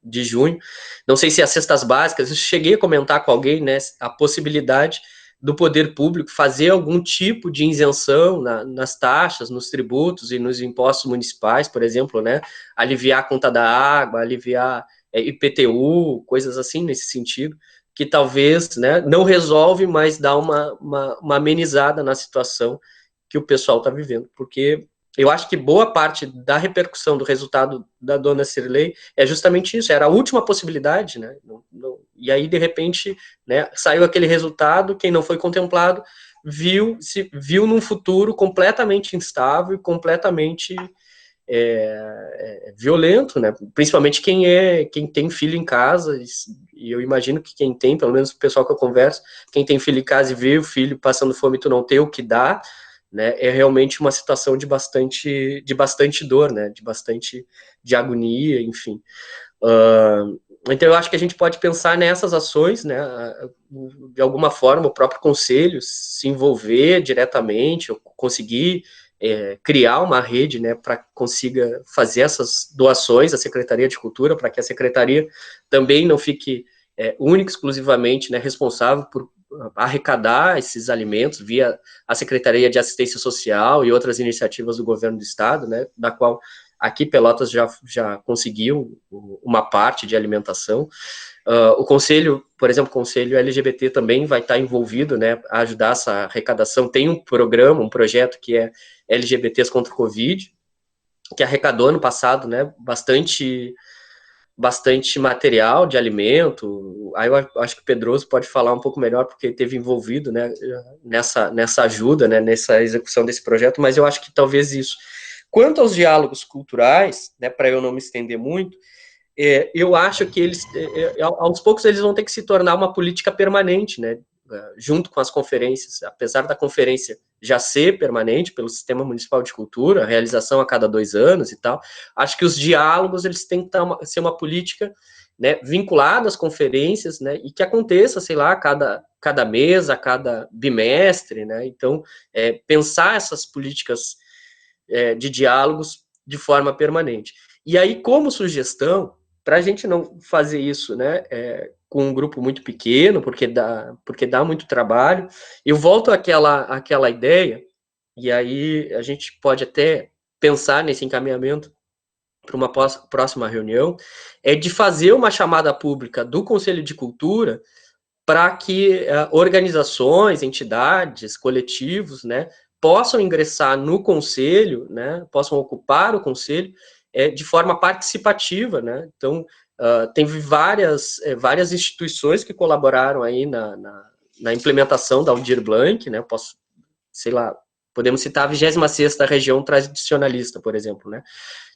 de junho. Não sei se as cestas básicas, eu cheguei a comentar com alguém, né, a possibilidade do poder público fazer algum tipo de isenção nas taxas, nos tributos e nos impostos municipais, por exemplo, né, aliviar a conta da água, aliviar IPTU, coisas assim nesse sentido, que talvez, né, não resolve, mas dá uma amenizada na situação que o pessoal está vivendo, porque eu acho que boa parte da repercussão do resultado da dona Cirlei é justamente isso, era a última possibilidade, né, e aí, de repente, né, saiu aquele resultado, quem não foi contemplado viu num futuro completamente instável e completamente violento, né, principalmente quem tem filho em casa, e eu imagino que quem tem, pelo menos o pessoal que eu converso, quem tem filho em casa e vê o filho passando fome e tu não tem o que dá, né, é realmente uma situação de bastante dor, né, de agonia, enfim. Então eu acho que a gente pode pensar nessas ações, né, de alguma forma o próprio conselho se envolver diretamente, ou conseguir criar uma rede, né, para consiga fazer essas doações à Secretaria de Cultura, para que a Secretaria também não fique única, exclusivamente, né, responsável por arrecadar esses alimentos via a Secretaria de Assistência Social e outras iniciativas do governo do estado, né, da qual aqui Pelotas já conseguiu uma parte de alimentação. O conselho, por exemplo, o conselho LGBT também vai estar envolvido, né, a ajudar essa arrecadação. Tem um programa, um projeto que é LGBTs contra o Covid, que arrecadou ano passado, né, bastante material de alimento. Aí eu acho que o Pedroso pode falar um pouco melhor, porque ele esteve envolvido, né, nessa ajuda, né, nessa execução desse projeto, mas eu acho que talvez isso. Quanto aos diálogos culturais, né, para eu não me estender muito, eu acho que eles, aos poucos, eles vão ter que se tornar uma política permanente, né, junto com as conferências, apesar da conferência já ser permanente pelo Sistema Municipal de Cultura, a realização a cada 2 anos e tal, acho que os diálogos, eles têm que ser uma política, né, vinculada às conferências, né, e que aconteça, sei lá, cada mês, a cada bimestre, né, então, pensar essas políticas de diálogos de forma permanente. E aí, como sugestão, para a gente não fazer isso, né, com um grupo muito pequeno, porque dá muito trabalho, eu volto àquela ideia, e aí a gente pode até pensar nesse encaminhamento para uma próxima reunião, de fazer uma chamada pública do Conselho de Cultura para que organizações, entidades, coletivos, né, possam ingressar no conselho, né, possam ocupar o conselho de forma participativa, né. Então, tem várias instituições que colaboraram aí na implementação da Aldir Blanc, né, podemos citar a 26ª região tradicionalista, por exemplo, né.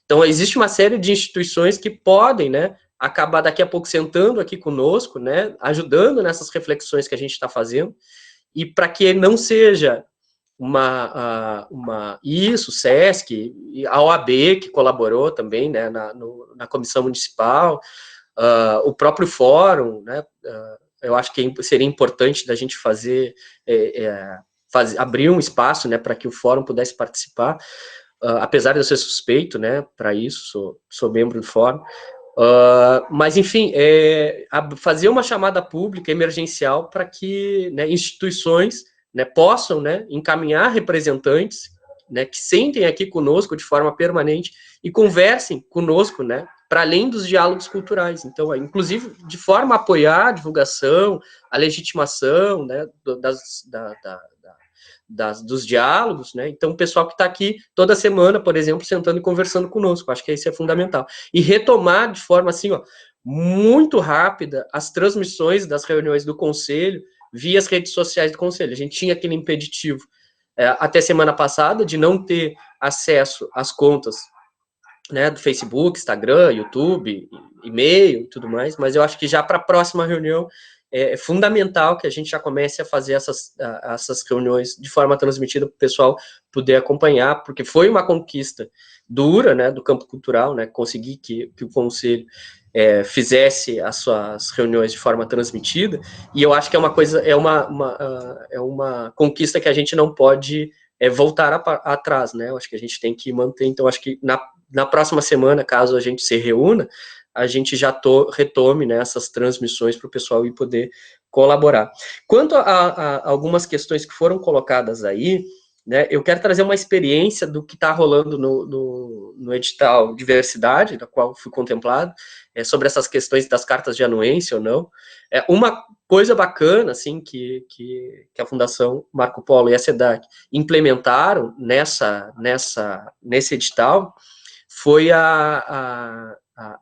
Então, existe uma série de instituições que podem, né, acabar daqui a pouco sentando aqui conosco, né, ajudando nessas reflexões que a gente está fazendo, e para que não seja isso, SESC, a OAB, que colaborou também, né, na comissão municipal, o próprio fórum, né, eu acho que seria importante da gente abrir um espaço, né, para que o fórum pudesse participar, apesar de eu ser suspeito, né, para isso, sou membro do fórum, mas, enfim, fazer uma chamada pública emergencial para que, né, instituições, né, possam, né, encaminhar representantes, né, que sentem aqui conosco de forma permanente e conversem conosco, né, para além dos diálogos culturais. Então, inclusive, de forma a apoiar a divulgação, a legitimação, né, dos diálogos, né, então o pessoal que está aqui toda semana, por exemplo, sentando e conversando conosco, acho que isso é fundamental, e retomar de forma assim, muito rápida, as transmissões das reuniões do Conselho, via as redes sociais do Conselho. A gente tinha aquele impeditivo, até semana passada, de não ter acesso às contas, né, do Facebook, Instagram, YouTube, e-mail e tudo mais, mas eu acho que já para a próxima reunião é fundamental que a gente já comece a fazer essas reuniões de forma transmitida para o pessoal poder acompanhar, porque foi uma conquista dura, né, do campo cultural, né, conseguir que o Conselho fizesse as suas reuniões de forma transmitida, e eu acho que é uma coisa, é uma conquista que a gente não pode voltar atrás, né, eu acho que a gente tem que manter. Então acho que na próxima semana, caso a gente se reúna, a gente já retome, né, essas transmissões para o pessoal ir poder colaborar. Quanto a algumas questões que foram colocadas aí, né, eu quero trazer uma experiência do que está rolando no edital Diversidade, da qual fui contemplado, sobre essas questões das cartas de anuência ou não. Uma coisa bacana, assim, que a Fundação Marco Polo e a SEDAC implementaram nesse edital foi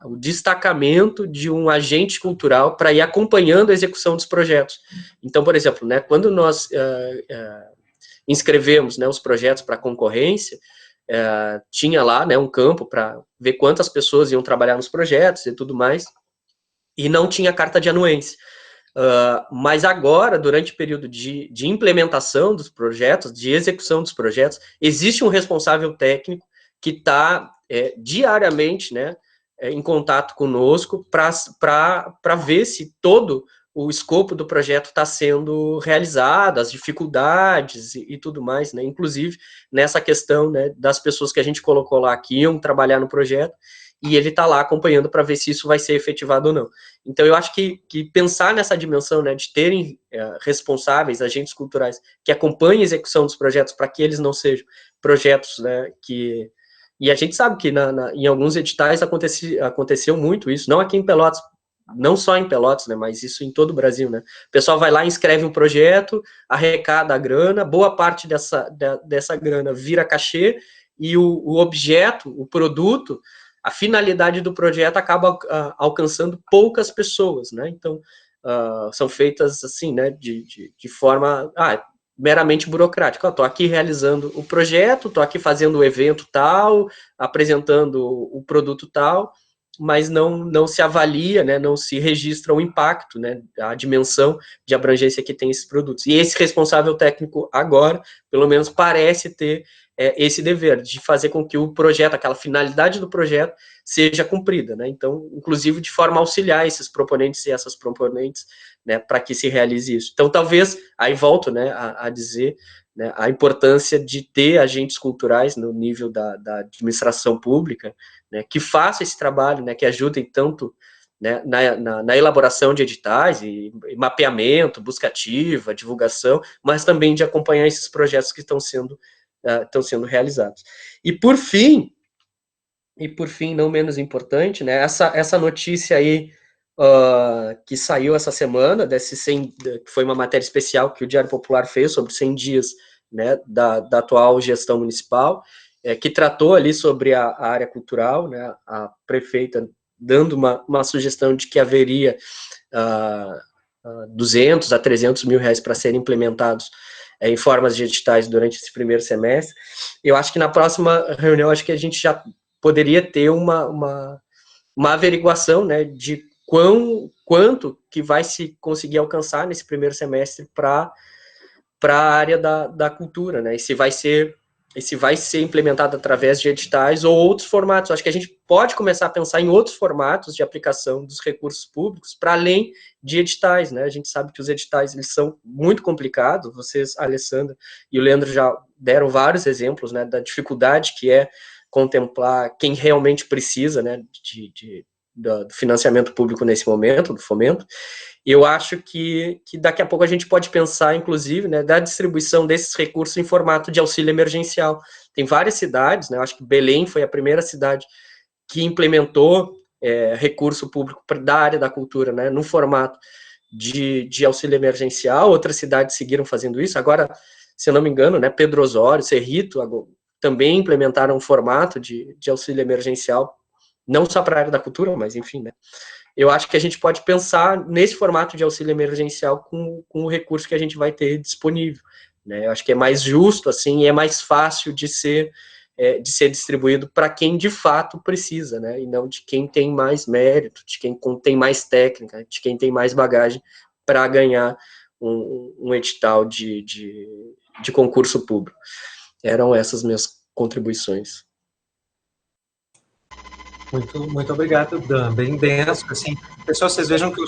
o destacamento de um agente cultural para ir acompanhando a execução dos projetos. Então, por exemplo, né, quando nós inscrevemos, né, os projetos para concorrência, tinha lá, né, um campo para ver quantas pessoas iam trabalhar nos projetos e tudo mais, e não tinha carta de anuência. Mas agora, durante o período de implementação dos projetos, de execução dos projetos, existe um responsável técnico que está diariamente, né, em contato conosco para ver se todo o escopo do projeto está sendo realizado, as dificuldades e tudo mais, né, inclusive nessa questão, né, das pessoas que a gente colocou lá que iam trabalhar no projeto, e ele está lá acompanhando para ver se isso vai ser efetivado ou não. Então, eu acho que pensar nessa dimensão, né, de terem responsáveis, agentes culturais, que acompanhem a execução dos projetos, para que eles não sejam projetos, né, que... E a gente sabe que em alguns editais aconteceu muito isso, não aqui em Pelotas, não só em Pelotas, né, mas isso em todo o Brasil, né? O pessoal vai lá, inscreve um projeto, arrecada a grana, boa parte dessa grana vira cachê, e o objeto, o produto, a finalidade do projeto acaba alcançando poucas pessoas, né? Então, são feitas assim, né, de forma meramente burocrática. Estou aqui realizando o projeto, estou aqui fazendo o evento tal, apresentando o produto tal, mas não se avalia, né, não se registra o impacto, né, a dimensão de abrangência que tem esses produtos. E esse responsável técnico agora, pelo menos parece ter esse dever de fazer com que o projeto, aquela finalidade do projeto, seja cumprida, né? Então, inclusive de forma a auxiliar esses proponentes e essas proponentes, né, para que se realize isso. Então, talvez, aí volto, né, a dizer, né, a importância de ter agentes culturais no nível da administração pública, né, que façam esse trabalho, né, que ajudem tanto, né, na elaboração de editais e mapeamento, busca ativa, divulgação, mas também de acompanhar esses projetos que estão sendo realizados. E por fim, não menos importante, né, essa notícia aí que saiu essa semana, que foi uma matéria especial que o Diário Popular fez sobre 100 dias, né, da atual gestão municipal, que tratou ali sobre a área cultural, né, a prefeita dando uma sugestão de que haveria 200 a 300 mil reais para serem implementados em formas de editais durante esse primeiro semestre. Eu acho que na próxima reunião, acho que a gente já poderia ter uma averiguação, né, de quanto que vai se conseguir alcançar nesse primeiro semestre para a área da cultura, né, e se vai ser implementado através de editais ou outros formatos. Acho que a gente pode começar a pensar em outros formatos de aplicação dos recursos públicos para além de editais, né? A gente sabe que os editais, eles são muito complicados. Vocês, a Alessandra e o Leandro, já deram vários exemplos, né, da dificuldade que é contemplar quem realmente precisa, né, do financiamento público nesse momento, do fomento. Eu acho que daqui a pouco a gente pode pensar, inclusive, né, da distribuição desses recursos em formato de auxílio emergencial. Tem várias cidades, né, eu acho que Belém foi a primeira cidade que implementou recurso público da área da cultura, né, no formato de auxílio emergencial. Outras cidades seguiram fazendo isso. Agora, se eu não me engano, né, Pedro Osório, Cerrito, também implementaram um formato de auxílio emergencial, não só para a área da cultura, mas enfim, né. Eu acho que a gente pode pensar nesse formato de auxílio emergencial com o recurso que a gente vai ter disponível, né? Eu acho que é mais justo, assim, e é mais fácil de ser distribuído para quem de fato precisa, né? E não de quem tem mais mérito, de quem tem mais técnica, de quem tem mais bagagem para ganhar um edital de concurso público. Eram essas minhas contribuições. Muito obrigado, Dan. Bem denso. Assim, pessoal, vocês vejam que eu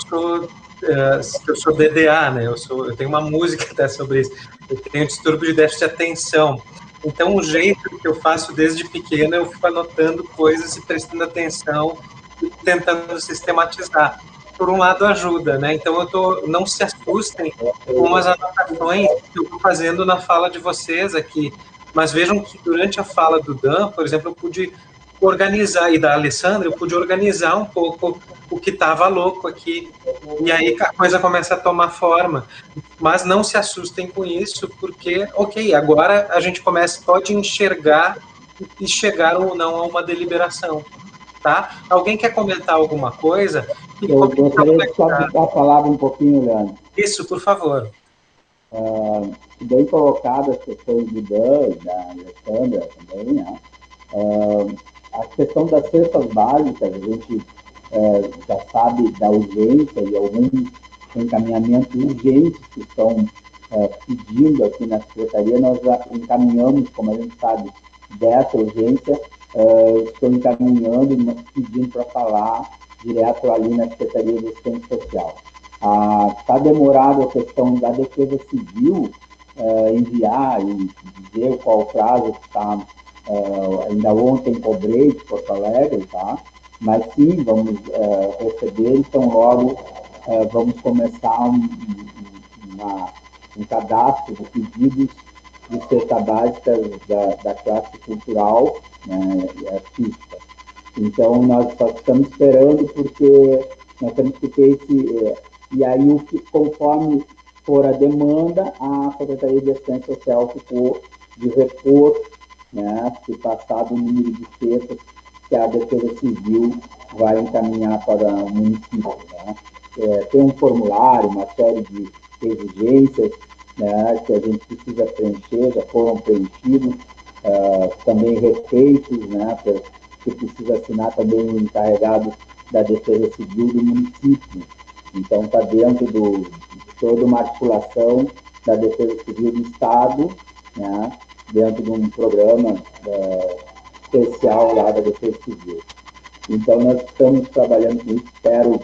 sou DDA, né? Eu tenho uma música até sobre isso. Eu tenho distúrbio de déficit de atenção. Então, o jeito que eu faço desde pequeno, eu fico anotando coisas e prestando atenção e tentando sistematizar. Por um lado, ajuda, né? Então, não se assustem com as anotações que eu estou fazendo na fala de vocês aqui. Mas vejam que durante a fala do Dan, por exemplo, eu pude organizar, e da Alessandra, eu pude organizar um pouco o que estava louco aqui, e aí a coisa começa a tomar forma. Mas não se assustem com isso, porque, ok, agora a gente pode enxergar e chegar ou não a uma deliberação, tá? Alguém quer comentar alguma coisa? Eu gostaria só de dar a palavra um pouquinho, Leandro. Isso, por favor. Bem colocadas as questões do Dan e da Alessandra também, né? A questão das cestas básicas, a gente já sabe da urgência e alguns encaminhamentos urgentes que estão pedindo aqui na Secretaria. Nós já encaminhamos, como a gente sabe, dessa urgência, estão encaminhando e pedindo para falar direto ali na Secretaria de Assistência Social. Está demorado a questão da Defesa Civil enviar e dizer qual o prazo que está. Ainda ontem cobrei de Porto Alegre, tá? Mas sim, vamos receber, então logo vamos começar um cadastro de pedidos de cesta básica da classe cultural, né, e artística. Então, nós só estamos esperando porque nós temos que ter e aí, conforme for a demanda, a Secretaria de Assistência Social ficou de repor, né, se passado o número de cestas que a Defesa Civil vai encaminhar para o município. Né? Tem um formulário, uma série de exigências, né, que a gente precisa preencher, já foram preenchidos, também refeitos, né, que precisa assinar também o encarregado da Defesa Civil do município. Então, está dentro de toda uma articulação da Defesa Civil do Estado, né, dentro de um programa especial lá da Defesa Civil. Então, nós estamos trabalhando com isso, espero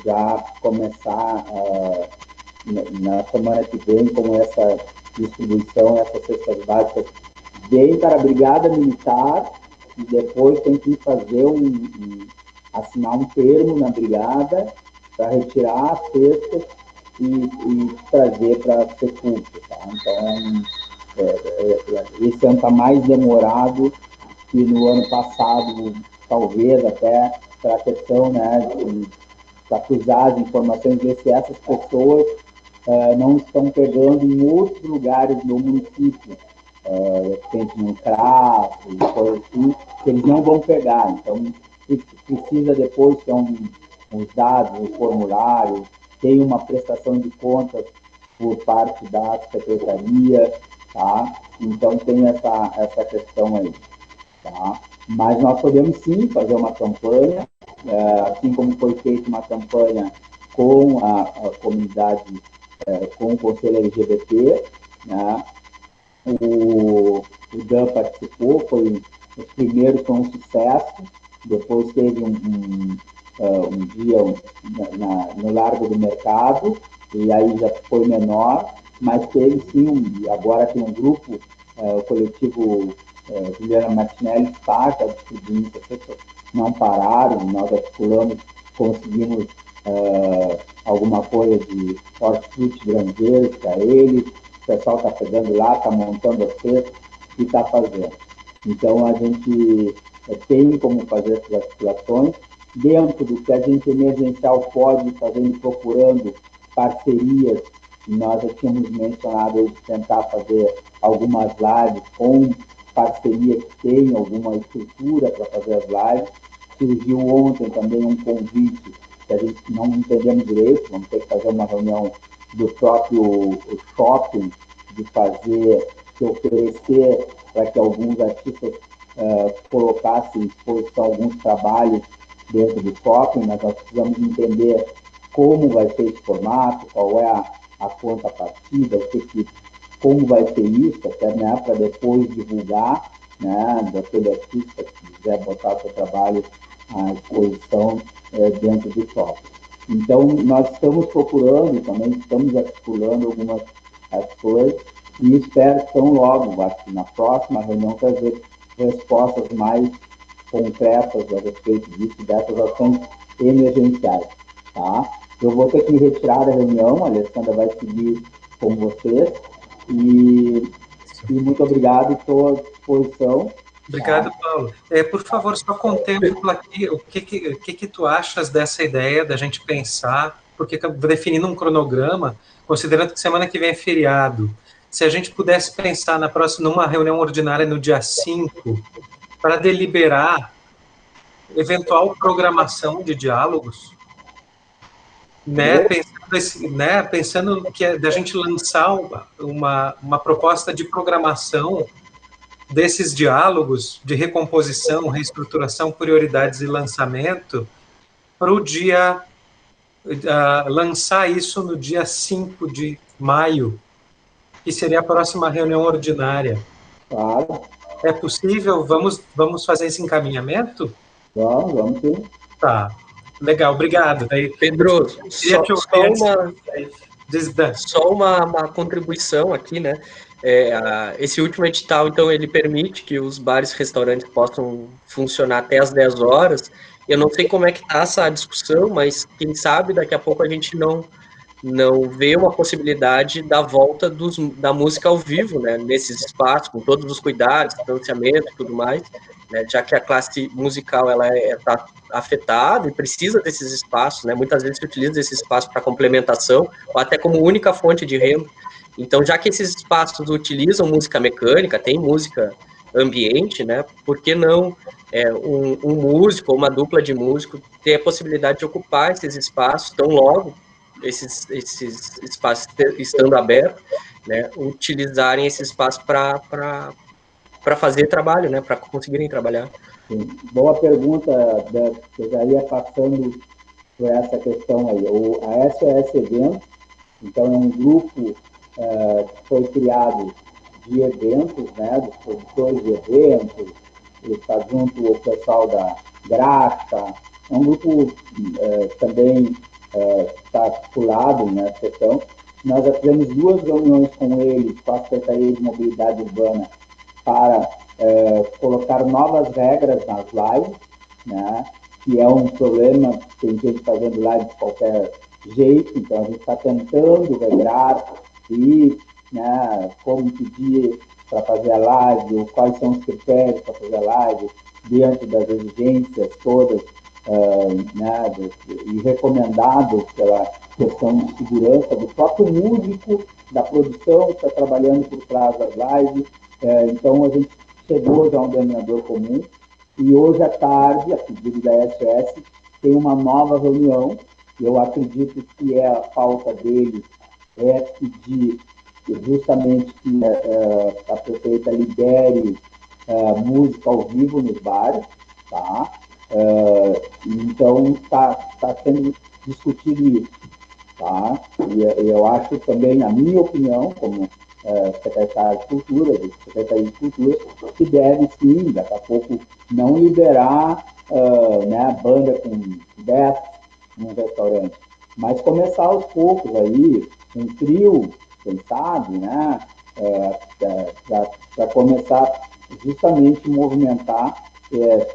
já começar na semana que vem com essa distribuição, essas cestas básicas, vem para a Brigada Militar e depois tem que fazer assinar um termo na Brigada para retirar as cestas e trazer para a Secult, tá? Então, esse ano está mais demorado que no ano passado, talvez até para a questão, né, para cruzar as informações, ver se essas pessoas não estão pegando em outros lugares do município, tem um CRAS, coisa assim, que eles não vão pegar. Então, precisa depois ter uns dados, um formulário, tem uma prestação de contas por parte da Secretaria, tá? Então, tem essa questão aí, tá? Mas nós podemos, sim, fazer uma campanha, assim como foi feita uma campanha com a comunidade, com o Conselho LGBT, né? O Dan participou, os primeiros foi um sucesso, depois teve um dia no Largo do Mercado, e aí já foi menor, mas teve sim, agora tem um grupo, o coletivo Juliana Martinelli está distribuindo, não pararam, nós articulamos, conseguimos alguma coisa de hortifruti granjeiros para eles, o pessoal está pegando lá, está montando a cesta e está fazendo. Então, a gente tem como fazer essas articulações, dentro do que a gente emergencial pode fazer, procurando parcerias, nós já tínhamos mencionado de tentar fazer algumas lives com parcerias que tenham alguma estrutura para fazer as lives. Surgiu ontem também um convite que a gente não entendemos direito, vamos ter que fazer uma reunião do próprio shopping, de oferecer para que alguns artistas colocassem em exposição alguns trabalhos dentro do shopping, mas nós precisamos entender como vai ser esse formato, qual é a contrapartida, como vai ser isso, até, né, para depois divulgar, né, daquele artista que quiser botar o seu trabalho à exposição dentro do shopping. Então, nós estamos procurando, também estamos articulando algumas ações e espero tão logo, acho que na próxima reunião, trazer respostas mais concretas a respeito disso, dessas ações emergenciais, tá? Eu vou ter que me retirar da reunião, a Alessandra vai seguir com vocês, e muito obrigado, estou à disposição. Obrigado, Paulo. Por favor, só contempla aqui o que tu achas dessa ideia da gente pensar, porque definindo um cronograma, considerando que semana que vem é feriado, se a gente pudesse pensar numa reunião ordinária no dia 5, para deliberar eventual programação de diálogos, né, pensando que é da gente lançar uma proposta de programação desses diálogos de recomposição, reestruturação, prioridades e lançamento, para o dia, lançar isso no dia 5 de maio, que seria a próxima reunião ordinária. Claro. É possível? Vamos fazer esse encaminhamento? Vamos sim. Tá, legal, obrigado. Pedro, só uma contribuição aqui, né? Esse último edital, então, ele permite que os bares e restaurantes possam funcionar até as 10 horas. Eu não sei como é que está essa discussão, mas quem sabe daqui a pouco a gente não vê uma possibilidade da volta da música ao vivo, né, nesses espaços, com todos os cuidados, distanciamento e tudo mais, né, já que a classe musical ela está afetada e precisa desses espaços, né, muitas vezes se utiliza desse espaço para complementação ou até como única fonte de renda. Então, já que esses espaços utilizam música mecânica, tem música ambiente, né, por que não um músico ou uma dupla de músicos ter a possibilidade de ocupar esses espaços tão logo esses espaços estando abertos, né, utilizarem esse espaço para fazer trabalho, né, para conseguirem trabalhar. Sim. Boa pergunta, Beto. Eu já ia passando por essa questão aí. A SOS Eventos, então, é um grupo que foi criado de eventos, né, dos produtores de eventos, está junto o pessoal da gráfica, é um grupo também está articulado nessa questão. Nós já fizemos 2 reuniões com eles, com a Secretaria de Mobilidade Urbana, para colocar novas regras nas lives, né, que é um problema, tem gente fazendo live de qualquer jeito, então a gente está tentando regrar e, né, como pedir para fazer a live, ou quais são os critérios para fazer a live, dentro das exigências todas, né, e recomendado pela questão de segurança do próprio músico, da produção que está trabalhando por trás das lives. Então, a gente chegou já a um denominador comum, e hoje à tarde, a pedido da SOS, tem uma nova reunião. Eu acredito que a pauta deles é pedir justamente que a prefeita libere música ao vivo nos bares, tá? Então, está sendo discutido isso, tá? E eu acho também, na minha opinião, como secretário de Cultura, que deve, sim, daqui a pouco, não liberar né, banda com 10 num restaurante, mas começar aos poucos aí, um trio, quem sabe, né, para começar justamente movimentar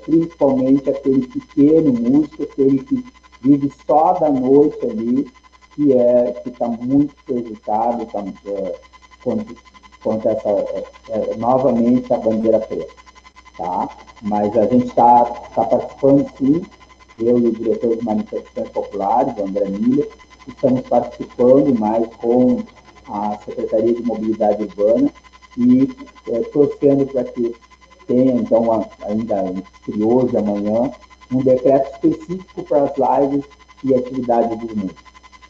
principalmente aquele pequeno músico, aquele que vive só da noite ali, que está muito prejudicado quanto essa, novamente, a bandeira preta, tá? Mas a gente está participando, sim, eu e o diretor de manifestações populares, o André Milha, estamos participando mais com a Secretaria de Mobilidade Urbana e torcendo para que tenha, então, ainda entre hoje e amanhã, um decreto específico para as lives e atividades dos músicos,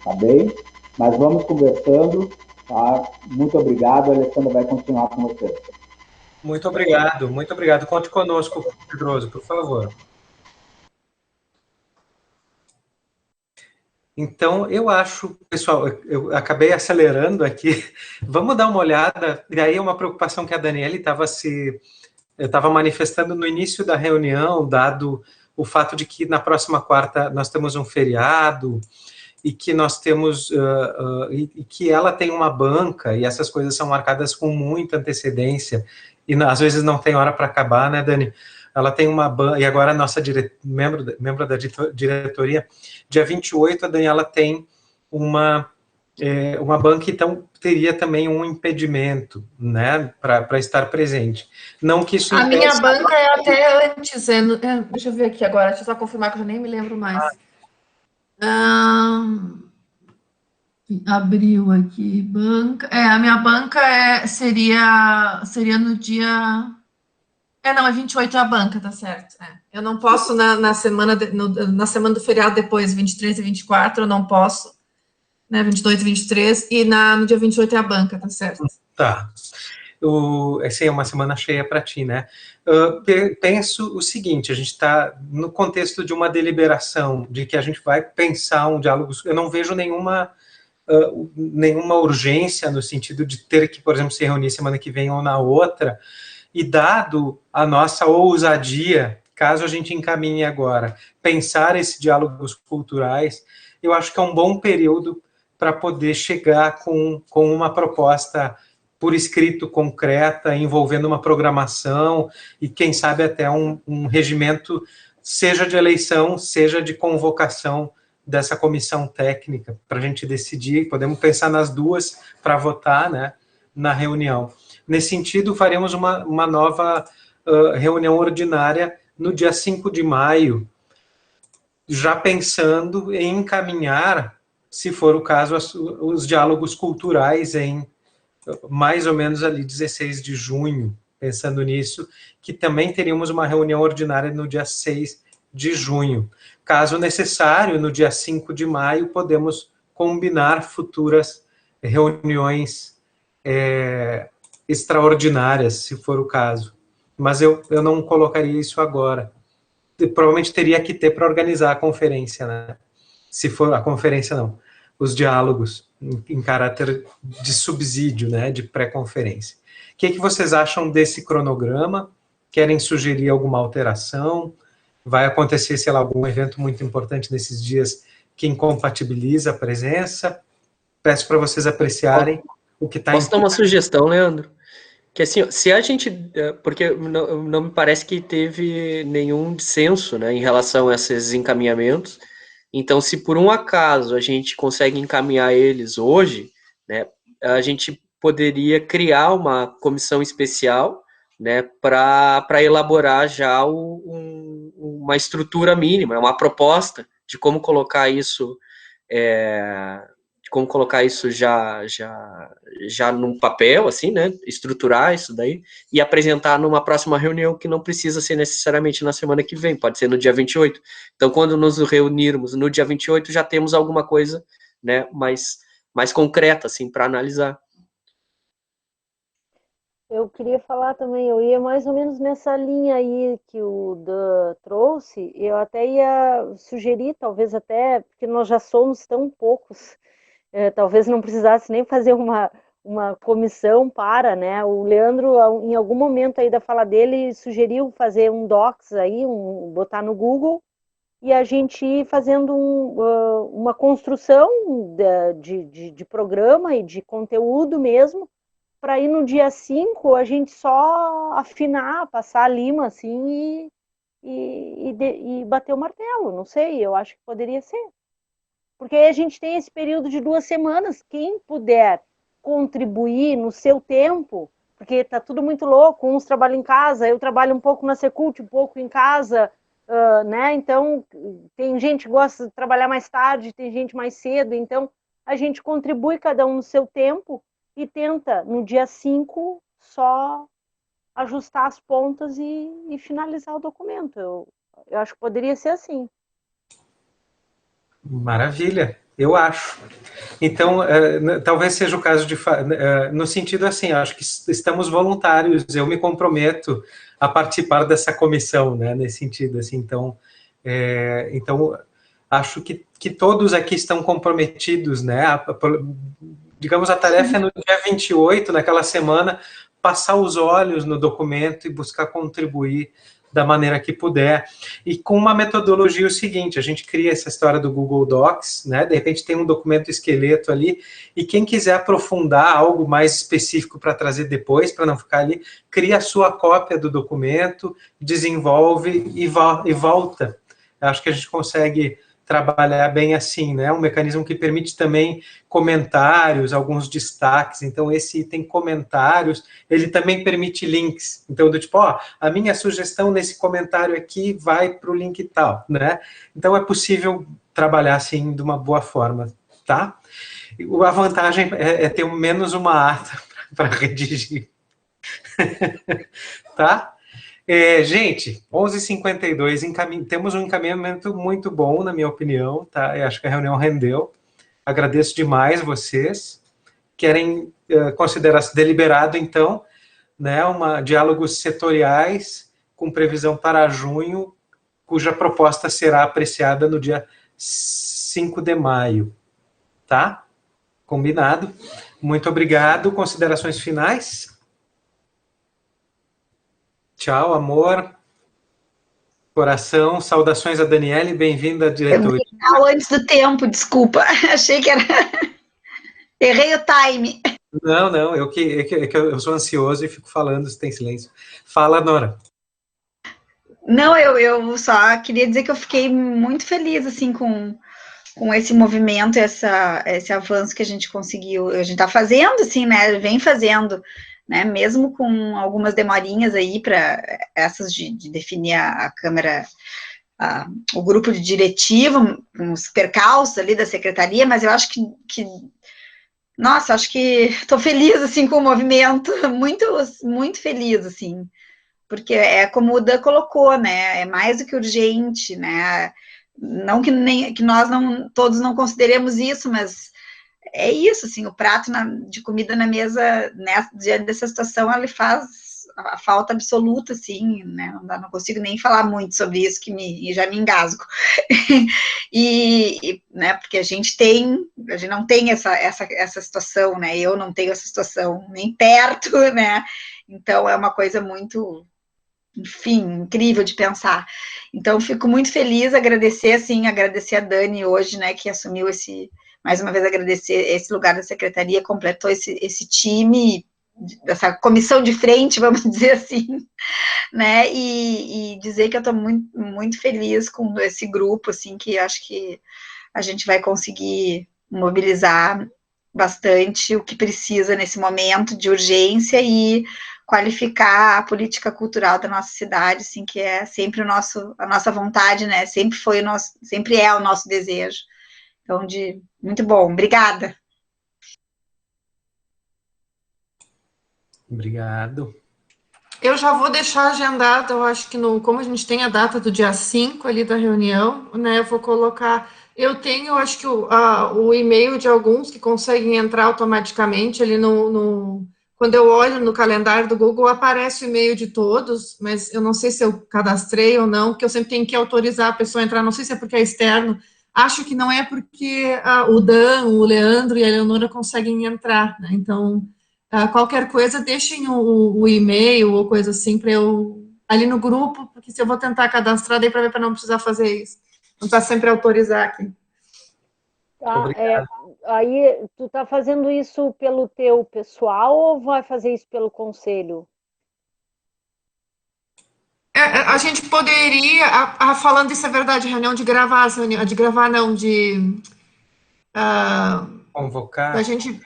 tá bem? Mas vamos conversando, tá? Muito obrigado, a Alessandra vai continuar com você. Muito obrigado, muito obrigado. Conte conosco, Pedroso, por favor. Então, eu acho, pessoal, eu acabei acelerando aqui, vamos dar uma olhada, e aí é uma preocupação que a Daniele estava manifestando no início da reunião, dado o fato de que na próxima quarta nós temos um feriado, e que nós temos, e que ela tem uma banca, e essas coisas são marcadas com muita antecedência, e às vezes não tem hora para acabar, né, Dani? Ela tem uma banca, e agora a nossa membro da diretoria, dia 28, a Daniela tem uma banca, então teria também um impedimento, né, para estar presente. Não que isso A minha banca é até antes, deixa eu ver aqui agora, deixa eu só confirmar que eu já nem me lembro mais. Abriu aqui, banca. A minha banca seria no dia. Não, é 28 a banca, tá certo. Eu não posso na semana na semana do feriado depois, 23 e 24, eu não posso, né? 22 e 23, e no dia 28 é a banca, tá certo. Tá. Essa é uma semana cheia para ti, né? Penso o seguinte, a gente está no contexto de uma deliberação, de que a gente vai pensar um diálogo, eu não vejo nenhuma urgência no sentido de ter que, por exemplo, se reunir semana que vem ou na outra, e dado a nossa ousadia, caso a gente encaminhe agora, pensar esses diálogos culturais, eu acho que é um bom período para poder chegar com uma proposta por escrito concreta, envolvendo uma programação e, quem sabe, até um regimento, seja de eleição, seja de convocação dessa comissão técnica, para a gente decidir, podemos pensar nas duas para votar, né, na reunião. Nesse sentido, faremos uma nova reunião ordinária no dia 5 de maio, já pensando em encaminhar, se for o caso, os diálogos culturais em mais ou menos ali 16 de junho, pensando nisso, que também teríamos uma reunião ordinária no dia 6 de junho. Caso necessário, no dia 5 de maio, podemos combinar futuras reuniões extraordinárias, se for o caso. Mas eu não colocaria isso agora. Provavelmente teria que ter para organizar a conferência, né? Se for a conferência, não. Os diálogos em caráter de subsídio, né? De pré-conferência. O que vocês acham desse cronograma? Querem sugerir alguma alteração? Vai acontecer, sei lá, algum evento muito importante nesses dias que incompatibiliza a presença? Peço para vocês apreciarem o que está... Posso dar uma sugestão, Leandro? Que assim, se a gente... Porque não me parece que teve nenhum dissenso, né, em relação a esses encaminhamentos. Então, se por um acaso a gente consegue encaminhar eles hoje, né, a gente poderia criar uma comissão especial, né, para elaborar já uma estrutura mínima, uma proposta de como colocar isso... como colocar isso já num papel, assim, né, estruturar isso daí, e apresentar numa próxima reunião, que não precisa ser necessariamente na semana que vem, pode ser no dia 28. Então, quando nos reunirmos no dia 28, já temos alguma coisa, né, mais concreta, assim, para analisar. Eu queria falar também, eu ia mais ou menos nessa linha aí que o Dan trouxe, eu até ia sugerir, talvez até, porque nós já somos tão poucos, talvez não precisasse nem fazer uma comissão para, né? O Leandro, em algum momento aí da fala dele, sugeriu fazer um docs aí, botar no Google, e a gente ir fazendo uma construção de programa e de conteúdo mesmo, para ir no dia 5 a gente só afinar, passar a lima, assim, e bater o martelo, não sei, eu acho que poderia ser. Porque aí a gente tem esse período de 2 semanas, quem puder contribuir no seu tempo, porque está tudo muito louco, uns trabalham em casa, eu trabalho um pouco na Secult, um pouco em casa, né? Então, tem gente que gosta de trabalhar mais tarde, tem gente mais cedo, então a gente contribui cada um no seu tempo e tenta, no dia 5, só ajustar as pontas e finalizar o documento. Eu acho que poderia ser assim. Maravilha, eu acho. Então, talvez seja o caso de... no sentido assim, acho que estamos voluntários, eu me comprometo a participar dessa comissão, né, nesse sentido, assim, então, acho que todos aqui estão comprometidos, né? Digamos, a tarefa é no dia 28, naquela semana, passar os olhos no documento e buscar contribuir da maneira que puder. E com uma metodologia o seguinte, a gente cria essa história do Google Docs, né? De repente tem um documento esqueleto ali, e quem quiser aprofundar algo mais específico para trazer depois, para não ficar ali, cria a sua cópia do documento, desenvolve e volta. Eu acho que a gente consegue trabalhar bem assim, né? Um mecanismo que permite também comentários, alguns destaques. Então, esse item comentários, ele também permite links. Então, do tipo, ó, a minha sugestão nesse comentário aqui vai para o link tal, né? Então, é possível trabalhar assim de uma boa forma, tá? A vantagem é ter menos uma ata para redigir. Tá? Gente, 11h52, temos um encaminhamento muito bom, na minha opinião, tá? Eu acho que a reunião rendeu. Agradeço demais vocês. Querem considerar deliberado, então, né, diálogos setoriais com previsão para junho, cuja proposta será apreciada no dia 5 de maio. Tá? Combinado. Muito obrigado. Considerações finais? Tchau, amor. Coração, saudações a Daniele, bem-vinda à diretoria. Antes do tempo, desculpa. Achei que era... Errei o time. Não, eu sou ansioso e fico falando se tem silêncio. Fala, Nora. Não, eu só queria dizer que eu fiquei muito feliz, assim, com esse movimento, esse avanço que a gente conseguiu, a gente tá fazendo, assim, né, vem fazendo, né, mesmo com algumas demorinhas aí para essas de definir a Câmara, o grupo de diretivo, uns percalços ali da secretaria, mas eu acho que nossa, acho que estou feliz, assim, com o movimento, muito, muito feliz, assim, porque é como o Dan colocou, né, é mais do que urgente, né, não que nós todos não consideremos isso, mas é isso, assim, o prato de comida na mesa, né, diante dessa situação, ele faz a falta absoluta, assim, né, não consigo nem falar muito sobre isso, que já me engasgo. Né, porque a gente não tem essa situação, né, eu não tenho essa situação nem perto, né, então é uma coisa muito, enfim, incrível de pensar. Então, fico muito feliz, agradecer a Dani hoje, né, que assumiu mais uma vez agradecer esse lugar da secretaria, completou esse time, essa comissão de frente, vamos dizer assim, né, e dizer que eu estou muito, muito feliz com esse grupo, assim, que acho que a gente vai conseguir mobilizar bastante o que precisa nesse momento de urgência e qualificar a política cultural da nossa cidade, assim, que é sempre a nossa vontade, né, sempre é o nosso desejo. Então, muito bom, obrigada. Obrigado. Eu já vou deixar agendado, eu acho que como a gente tem a data do dia 5 ali da reunião, né, eu vou colocar, eu tenho, acho que o e-mail de alguns que conseguem entrar automaticamente ali quando eu olho no calendário do Google, aparece o e-mail de todos, mas eu não sei se eu cadastrei ou não, porque eu sempre tenho que autorizar a pessoa a entrar, não sei se é porque é externo, acho que não é porque o Dan, o Leandro e a Eleonora conseguem entrar, né, então... qualquer coisa, deixem o e-mail ou coisa assim para eu ali no grupo, porque se eu vou tentar cadastrar, daí para não precisar fazer isso. Não está sempre autorizar aqui. Tá, aí tu tá fazendo isso pelo teu pessoal ou vai fazer isso pelo conselho? A gente poderia, falando isso é verdade, reunião de gravar, convocar. A gente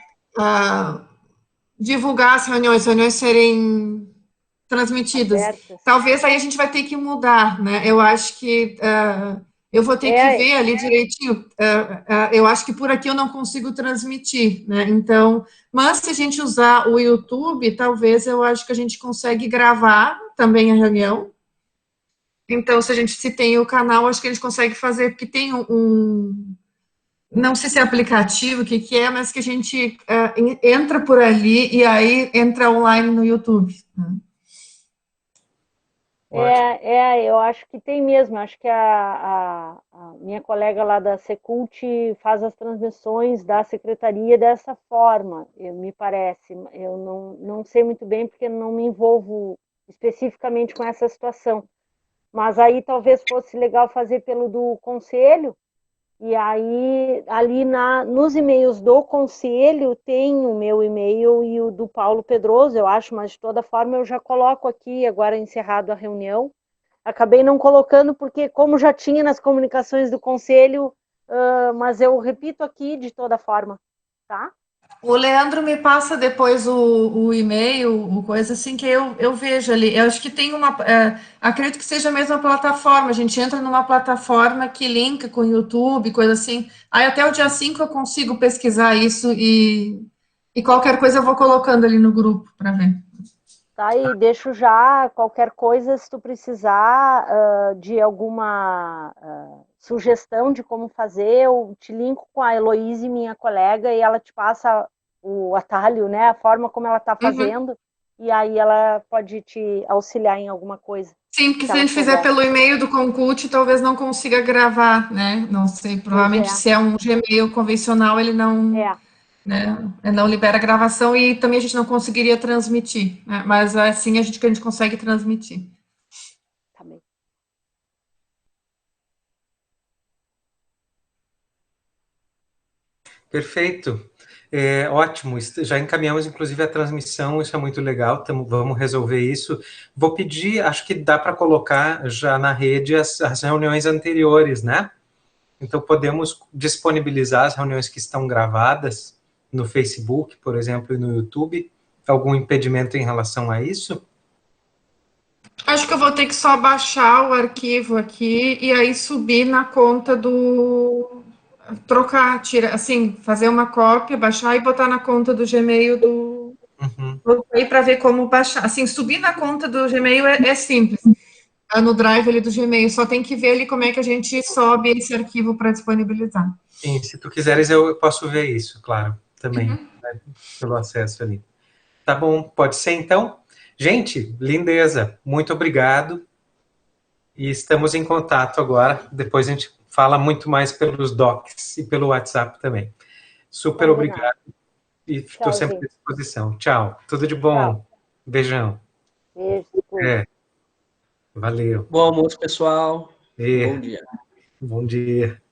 divulgar as reuniões serem transmitidas. Abertas. Talvez aí a gente vai ter que mudar, né? Eu acho que eu vou ter que ver ali direitinho. Eu acho que por aqui eu não consigo transmitir, né? Então, mas se a gente usar o YouTube, talvez eu acho que a gente consegue gravar também a reunião. Então, se tem o canal, acho que a gente consegue fazer, porque tem não sei se é aplicativo, o que é, mas que a gente entra por ali e aí entra online no YouTube. Eu acho que tem mesmo. Acho que a minha colega lá da Secult faz as transmissões da secretaria dessa forma, me parece. Eu não sei muito bem porque não me envolvo especificamente com essa situação. Mas aí talvez fosse legal fazer pelo do conselho, e aí ali nos e-mails do conselho tem o meu e-mail e o do Paulo Pedroso, eu acho, mas de toda forma eu já coloco aqui, agora encerrado a reunião. Acabei não colocando porque como já tinha nas comunicações do conselho, mas eu repito aqui de toda forma, tá? O Leandro me passa depois o e-mail, o coisa assim, que eu vejo ali. Eu acho que tem acredito que seja a mesma plataforma. A gente entra numa plataforma que linka com o YouTube, coisa assim. Aí até o dia 5 eu consigo pesquisar isso e qualquer coisa eu vou colocando ali no grupo para ver. Tá, e deixo já qualquer coisa, se tu precisar de alguma sugestão de como fazer, eu te linko com a Heloíse, minha colega, e ela te passa o atalho, né, a forma como ela está fazendo, e aí ela pode te auxiliar em alguma coisa. Sim, porque se a gente fizer pelo e-mail do Concult, talvez não consiga gravar, né? Não sei, provavelmente se é um Gmail convencional, ele não... Né? Não libera gravação e também a gente não conseguiria transmitir, né? Mas assim a gente consegue transmitir. Tá bem. Perfeito. Ótimo, já encaminhamos inclusive a transmissão, isso é muito legal, vamos resolver isso. Vou pedir, acho que dá para colocar já na rede as reuniões anteriores, né? Então podemos disponibilizar as reuniões que estão gravadas no Facebook, por exemplo, e no YouTube. Algum impedimento em relação a isso? Acho que eu vou ter que só baixar o arquivo aqui e aí subir na conta do... Trocar, assim, fazer uma cópia, baixar e botar na conta do Gmail do... Aí para ver como baixar. Assim, subir na conta do Gmail é simples. No Drive ali do Gmail, só tem que ver ali como é que a gente sobe esse arquivo para disponibilizar. Sim, se tu quiseres eu posso ver isso, claro, também, né, pelo acesso ali. Tá bom, pode ser então? Gente, lindeza, muito obrigado. E estamos em contato agora. Depois a gente fala muito mais pelos docs e pelo WhatsApp também. Super obrigado. E estou sempre à disposição. Tchau. Tudo de bom. Tchau. Beijão. Beijo. Valeu. Bom almoço, pessoal. Bom dia. Bom dia.